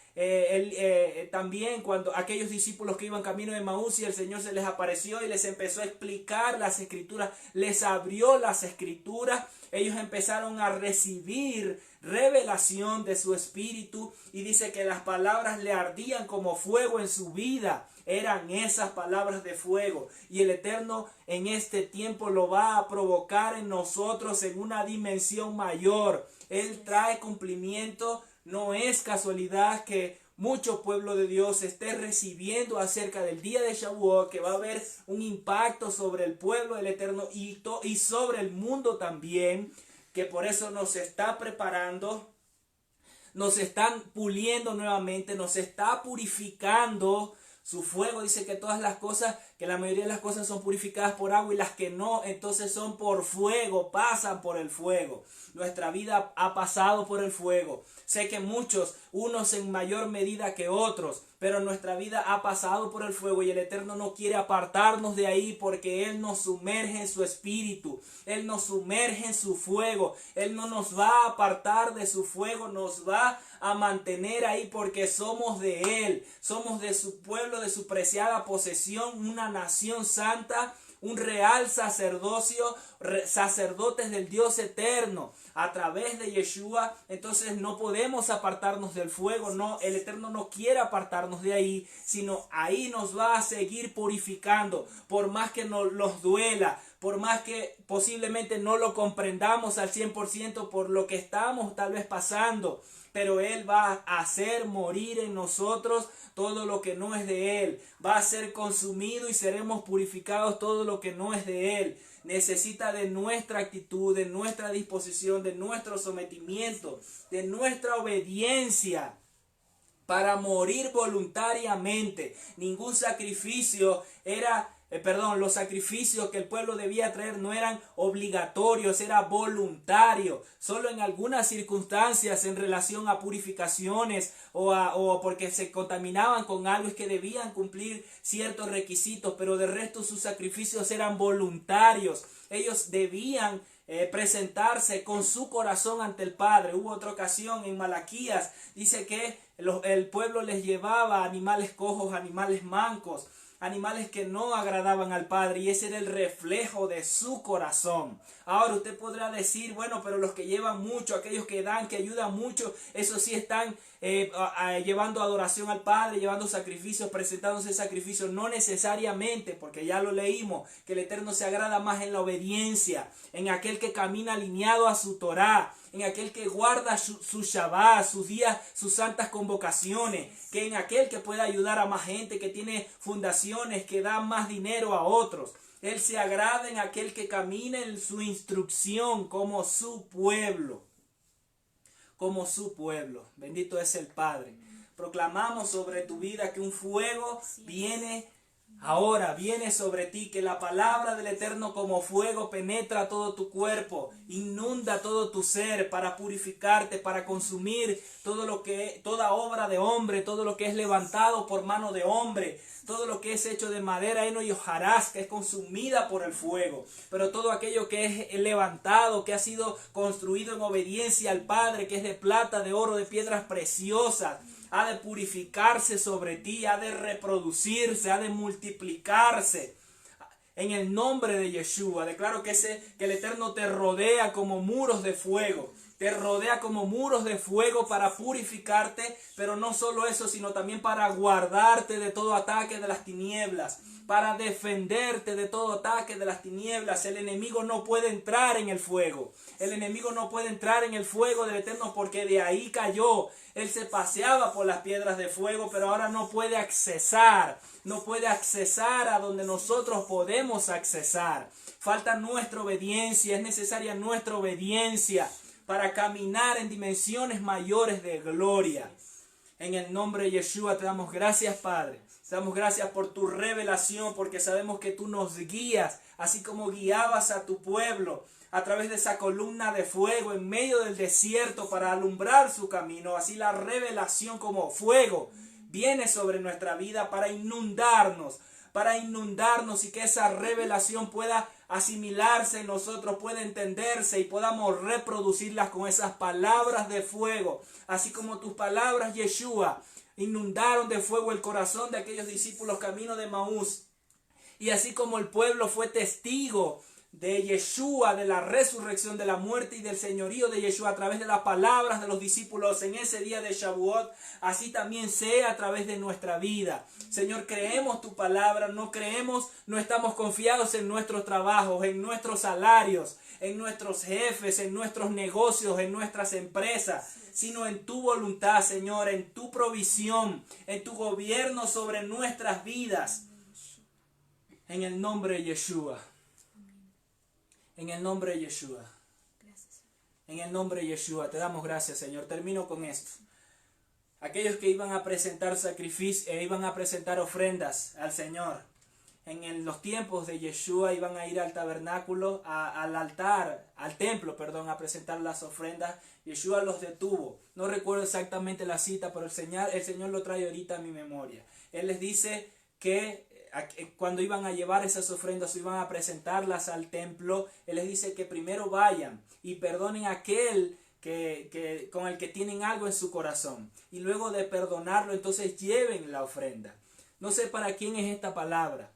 Speaker 2: también cuando aquellos discípulos que iban camino de Emaús, y el Señor se les apareció y les empezó a explicar las Escrituras, les abrió las Escrituras. Ellos empezaron a recibir revelación de su espíritu, y dice que las palabras le ardían como fuego en su vida. Eran esas palabras de fuego, y el Eterno en este tiempo lo va a provocar en nosotros en una dimensión mayor. Él trae cumplimiento. No es casualidad que mucho pueblo de Dios esté recibiendo acerca del día de Shavuot, que va a haber un impacto sobre el pueblo del Eterno y sobre el mundo también, que por eso nos está preparando, nos están puliendo nuevamente, nos está purificando Su fuego dice que todas las cosas, que la mayoría de las cosas son purificadas por agua y las que no, entonces son por fuego, pasan por el fuego. Nuestra vida ha pasado por el fuego. Sé que muchos, unos en mayor medida que otros, pero nuestra vida ha pasado por el fuego y el Eterno no quiere apartarnos de ahí porque Él nos sumerge en su espíritu, Él nos sumerge en su fuego, Él no nos va a apartar de su fuego, nos va a mantener ahí porque somos de Él, somos de su pueblo, de su preciada posesión, una nación santa, un real sacerdocio, sacerdotes del Dios eterno a través de Yeshua. Entonces no podemos apartarnos del fuego, no, el Eterno no quiere apartarnos de ahí, sino ahí nos va a seguir purificando, por más que nos duela, por más que posiblemente no lo comprendamos al 100% por lo que estamos tal vez pasando, pero Él va a hacer morir en nosotros todo lo que no es de Él. Va a ser consumido y seremos purificados todo lo que no es de Él. Necesita de nuestra actitud, de nuestra disposición, de nuestro sometimiento, de nuestra obediencia para morir voluntariamente. Ningún sacrificio los sacrificios que el pueblo debía traer no eran obligatorios, era voluntario. Solo en algunas circunstancias en relación a purificaciones o porque se contaminaban con algo es que debían cumplir ciertos requisitos, pero de resto sus sacrificios eran voluntarios. Ellos debían presentarse con su corazón ante el Padre. Hubo otra ocasión en Malaquías, dice que el pueblo les llevaba animales cojos, animales mancos, animales que no agradaban al Padre, y ese era el reflejo de su corazón. Ahora usted podrá decir, bueno, pero los que llevan mucho, aquellos que dan, que ayudan mucho, esos sí están llevando adoración al Padre, llevando sacrificios, presentándose sacrificios. No necesariamente, porque ya lo leímos, que el Eterno se agrada más en la obediencia, en aquel que camina alineado a su Torá, en aquel que guarda su Shabbat, sus días, sus santas convocaciones, que en aquel que puede ayudar a más gente, que tiene fundaciones, que da más dinero a otros. Él se agrada en aquel que camina en su instrucción como su pueblo. Como su pueblo. Bendito es el Padre. Proclamamos sobre tu vida que un fuego viene ahora, viene sobre ti, que la palabra del Eterno como fuego penetra todo tu cuerpo, inunda todo tu ser para purificarte, para consumir toda obra de hombre, todo lo que es levantado por mano de hombre, todo lo que es hecho de madera, heno y hojarasca es consumida por el fuego. Pero todo aquello que es levantado, que ha sido construido en obediencia al Padre, que es de plata, de oro, de piedras preciosas, ha de purificarse sobre ti, ha de reproducirse, ha de multiplicarse. En el nombre de Yeshua, declaro que el Eterno te rodea como muros de fuego. Te rodea como muros de fuego para purificarte, pero no solo eso, sino también para guardarte de todo ataque de las tinieblas, para defenderte de todo ataque de las tinieblas. El enemigo no puede entrar en el fuego. El enemigo no puede entrar en el fuego del Eterno porque de ahí cayó. Él se paseaba por las piedras de fuego, pero ahora no puede accesar. No puede accesar a donde nosotros podemos accesar. Falta nuestra obediencia, es necesaria nuestra obediencia para caminar en dimensiones mayores de gloria. En el nombre de Yeshua te damos gracias, Padre. Te damos gracias por tu revelación, porque sabemos que tú nos guías, así como guiabas a tu pueblo a través de esa columna de fuego en medio del desierto para alumbrar su camino. Así la revelación como fuego viene sobre nuestra vida para inundarnos y que esa revelación pueda asimilarse en nosotros, pueda entenderse y podamos reproducirlas con esas palabras de fuego, así como tus palabras, Yeshua, inundaron de fuego el corazón de aquellos discípulos camino de Maús, y así como el pueblo fue testigo de Yeshua, de la resurrección, de la muerte y del señorío de Yeshua a través de las palabras de los discípulos en ese día de Shavuot, así también sea a través de nuestra vida. Señor, creemos tu palabra, no estamos confiados en nuestros trabajos, en nuestros salarios, en nuestros jefes, en nuestros negocios, en nuestras empresas, sino en tu voluntad, Señor, en tu provisión, en tu gobierno sobre nuestras vidas. En el nombre de Yeshua. En el nombre de aquellos que iban a presentar sacrificios, iban a presentar ofrendas al Señor. En los tiempos de Yeshua iban a ir al tabernáculo, al altar, al templo, perdón, a presentar las ofrendas. Yeshua los detuvo. No recuerdo exactamente la cita, pero el Señor lo trae ahorita a mi memoria. Él les dice que cuando iban a llevar esas ofrendas o iban a presentarlas al templo, Él les dice que primero vayan y perdonen a aquel con el que tienen algo en su corazón. Y luego de perdonarlo, entonces lleven la ofrenda. No sé para quién es esta palabra,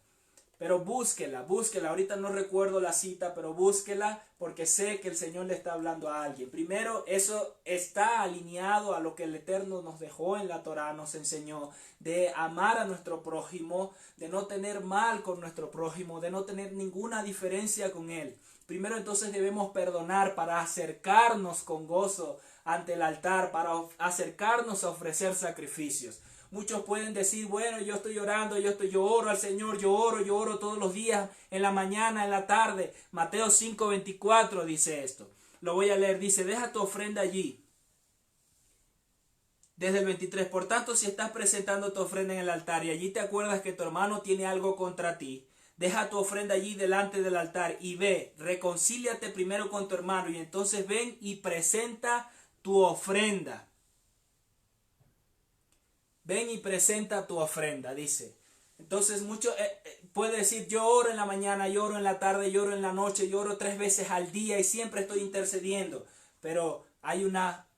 Speaker 2: pero búsquela. Ahorita no recuerdo la cita, pero búsquela porque sé que el Señor le está hablando a alguien. Primero, eso está alineado a lo que el Eterno nos dejó en la Torá, nos enseñó de amar a nuestro prójimo, de no tener mal con nuestro prójimo, de no tener ninguna diferencia con él. Primero entonces debemos perdonar para acercarnos con gozo ante el altar, para acercarnos a ofrecer sacrificios. Muchos pueden decir, bueno, yo estoy orando, yo oro al Señor, yo oro todos los días, en la mañana, en la tarde. Mateo 5:24 dice esto. Lo voy a leer, dice, deja tu ofrenda allí. Desde el 23, por tanto, si estás presentando tu ofrenda en el altar y allí te acuerdas que tu hermano tiene algo contra ti, deja tu ofrenda allí delante del altar y ve, reconcíliate primero con tu hermano y entonces ven y presenta tu ofrenda. Ven y presenta tu ofrenda, dice. Entonces mucho puede decir, yo oro en la mañana, yo oro en la tarde, yo oro en la noche, yo oro 3 veces al día y siempre estoy intercediendo. Pero hay una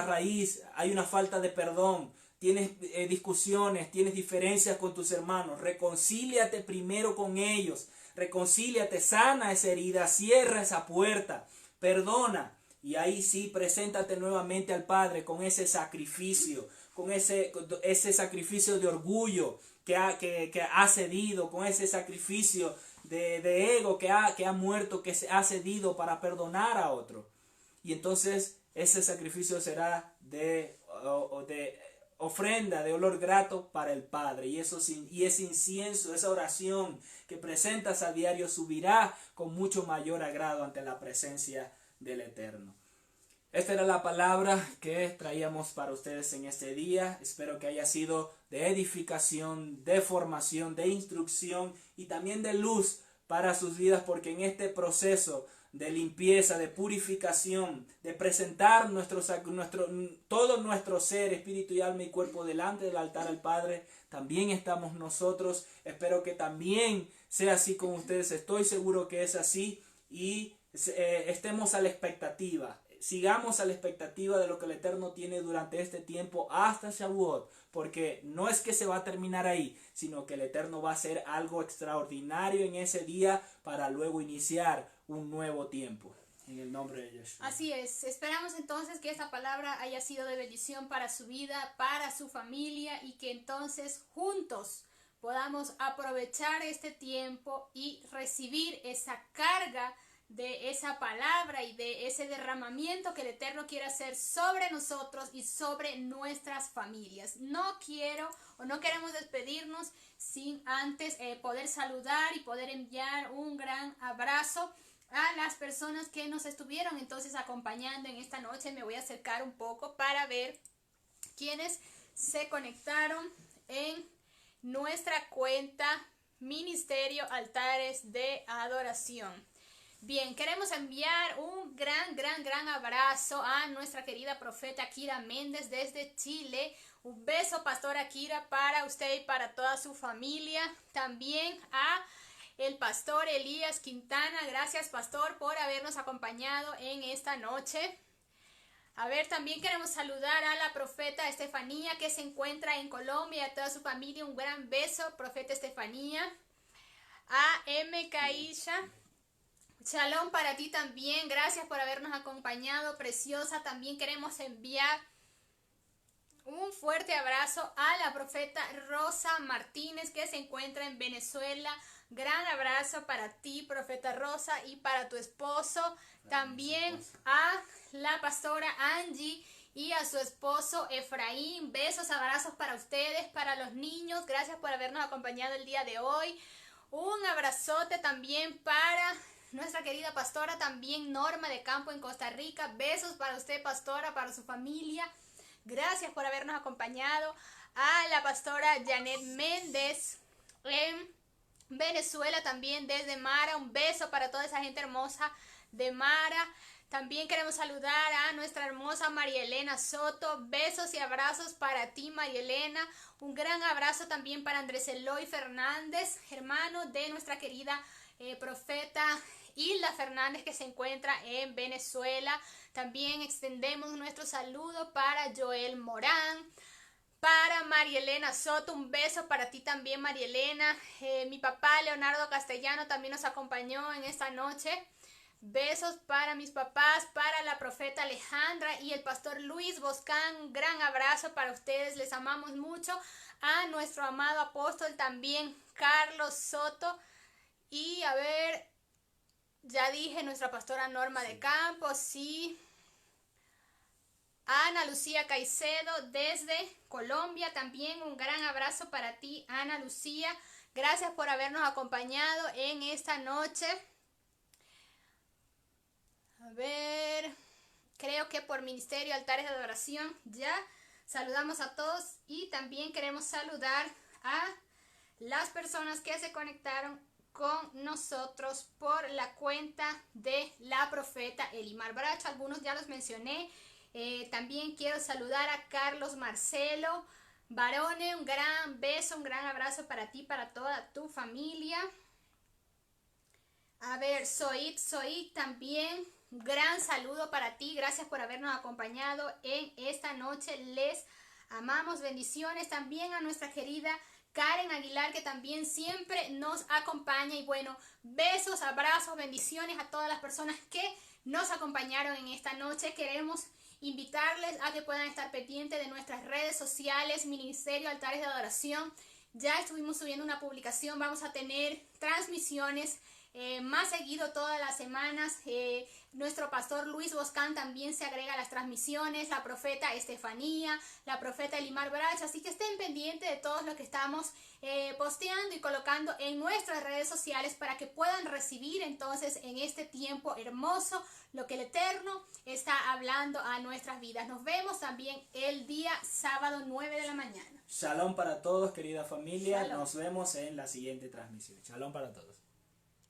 Speaker 2: raíz, hay una falta de perdón. Tienes discusiones, tienes diferencias con tus hermanos. Reconcíliate primero con ellos. Reconcíliate, sana esa herida, cierra esa puerta, perdona. Y ahí sí, preséntate nuevamente al Padre con ese sacrificio, con ese sacrificio de orgullo que ha cedido, con ese sacrificio de ego que ha muerto, que se ha cedido para perdonar a otro. Y entonces ese sacrificio será de ofrenda, de olor grato para el Padre. Y ese incienso, esa oración que presentas a diario subirá con mucho mayor agrado ante la presencia del Eterno. Esta era la palabra que traíamos para ustedes en este día. Espero que haya sido de edificación, de formación, de instrucción y también de luz para sus vidas, porque en este proceso de limpieza, de purificación, de presentar todo nuestro ser, espíritu y alma y cuerpo delante del altar al Padre, también estamos nosotros. Espero que también sea así con ustedes. Estoy seguro que es así y estemos a la expectativa. Sigamos a la expectativa de lo que el Eterno tiene durante este tiempo hasta Shavuot, porque no es que se va a terminar ahí, sino que el Eterno va a hacer algo extraordinario en ese día para luego iniciar un nuevo tiempo. En el nombre de Yeshua.
Speaker 1: Así es, esperamos entonces que esta palabra haya sido de bendición para su vida, para su familia y que entonces juntos podamos aprovechar este tiempo y recibir esa carga de esa palabra y de ese derramamiento que el Eterno quiere hacer sobre nosotros y sobre nuestras familias. No queremos despedirnos sin antes poder saludar y poder enviar un gran abrazo a las personas que nos estuvieron entonces acompañando en esta noche. Me voy a acercar un poco para ver quiénes se conectaron en nuestra cuenta Ministerio Altares de Adoración. Bien, queremos enviar un gran abrazo a nuestra querida profeta Akira Méndez desde Chile. Un beso, Pastor Akira, para usted y para toda su familia. También a el Pastor Elías Quintana. Gracias, Pastor, por habernos acompañado en esta noche. A ver, también queremos saludar a la profeta Estefanía, que se encuentra en Colombia, a toda su familia. Un gran beso, profeta Estefanía. A M. Caisha. Shalom para ti también, gracias por habernos acompañado, preciosa. También queremos enviar un fuerte abrazo a la profeta Rosa Martínez, que se encuentra en Venezuela. Gran abrazo para ti, profeta Rosa, y para tu esposo. También a la pastora Angie y a su esposo Efraín. Besos, abrazos para ustedes, para los niños. Gracias por habernos acompañado el día de hoy. Un abrazote también para nuestra querida pastora, también Norma de Campo en Costa Rica. Besos para usted, pastora, para su familia. Gracias por habernos acompañado. A la pastora Janet Méndez en Venezuela, también desde Mara. Un beso para toda esa gente hermosa de Mara. También queremos saludar a nuestra hermosa María Elena Soto. Besos y abrazos para ti, María Elena. Un gran abrazo también para Andrés Eloy Fernández, hermano de nuestra querida profeta Hilda Fernández, que se encuentra en Venezuela. También extendemos nuestro saludo para Joel Morán, para María Elena Soto. Un beso para ti también, María Elena. Mi papá Leonardo Castellano también nos acompañó en esta noche. Besos para mis papás, para la profeta Alejandra y el pastor Luis Boscán. Un gran abrazo para ustedes, les amamos mucho. A nuestro amado apóstol también, Carlos Soto. Y a ver, ya dije, nuestra pastora Norma de Campos, sí. Ana Lucía Caicedo desde Colombia, también un gran abrazo para ti, Ana Lucía. Gracias por habernos acompañado en esta noche. A ver, creo que por Ministerio Altares de Adoración ya saludamos a todos y también queremos saludar a las personas que se conectaron con nosotros por la cuenta de la profeta Elimar Bracho. Algunos ya los mencioné. También quiero saludar a Carlos Marcelo Barone. Un gran beso, un gran abrazo para ti, para toda tu familia. A ver, Zoid también. Un gran saludo para ti. Gracias por habernos acompañado en esta noche. Les amamos. Bendiciones también a nuestra querida Karen Aguilar, que también siempre nos acompaña. Y bueno, besos, abrazos, bendiciones a todas las personas que nos acompañaron en esta noche. Queremos invitarles a que puedan estar pendientes de nuestras redes sociales, Ministerio Altares de Adoración. Ya estuvimos subiendo una publicación, vamos a tener transmisiones más seguido todas las semanas. Nuestro pastor Luis Boscán también se agrega a las transmisiones, la profeta Estefanía, la profeta Elimar Bracho, así que estén pendientes de todo lo que estamos posteando y colocando en nuestras redes sociales para que puedan recibir entonces en este tiempo hermoso lo que el Eterno está hablando a nuestras vidas. Nos vemos también el día sábado 9 de la mañana.
Speaker 2: Shalom para todos, querida familia.
Speaker 1: Shalom.
Speaker 2: Nos vemos en la siguiente transmisión. Shalom para todos.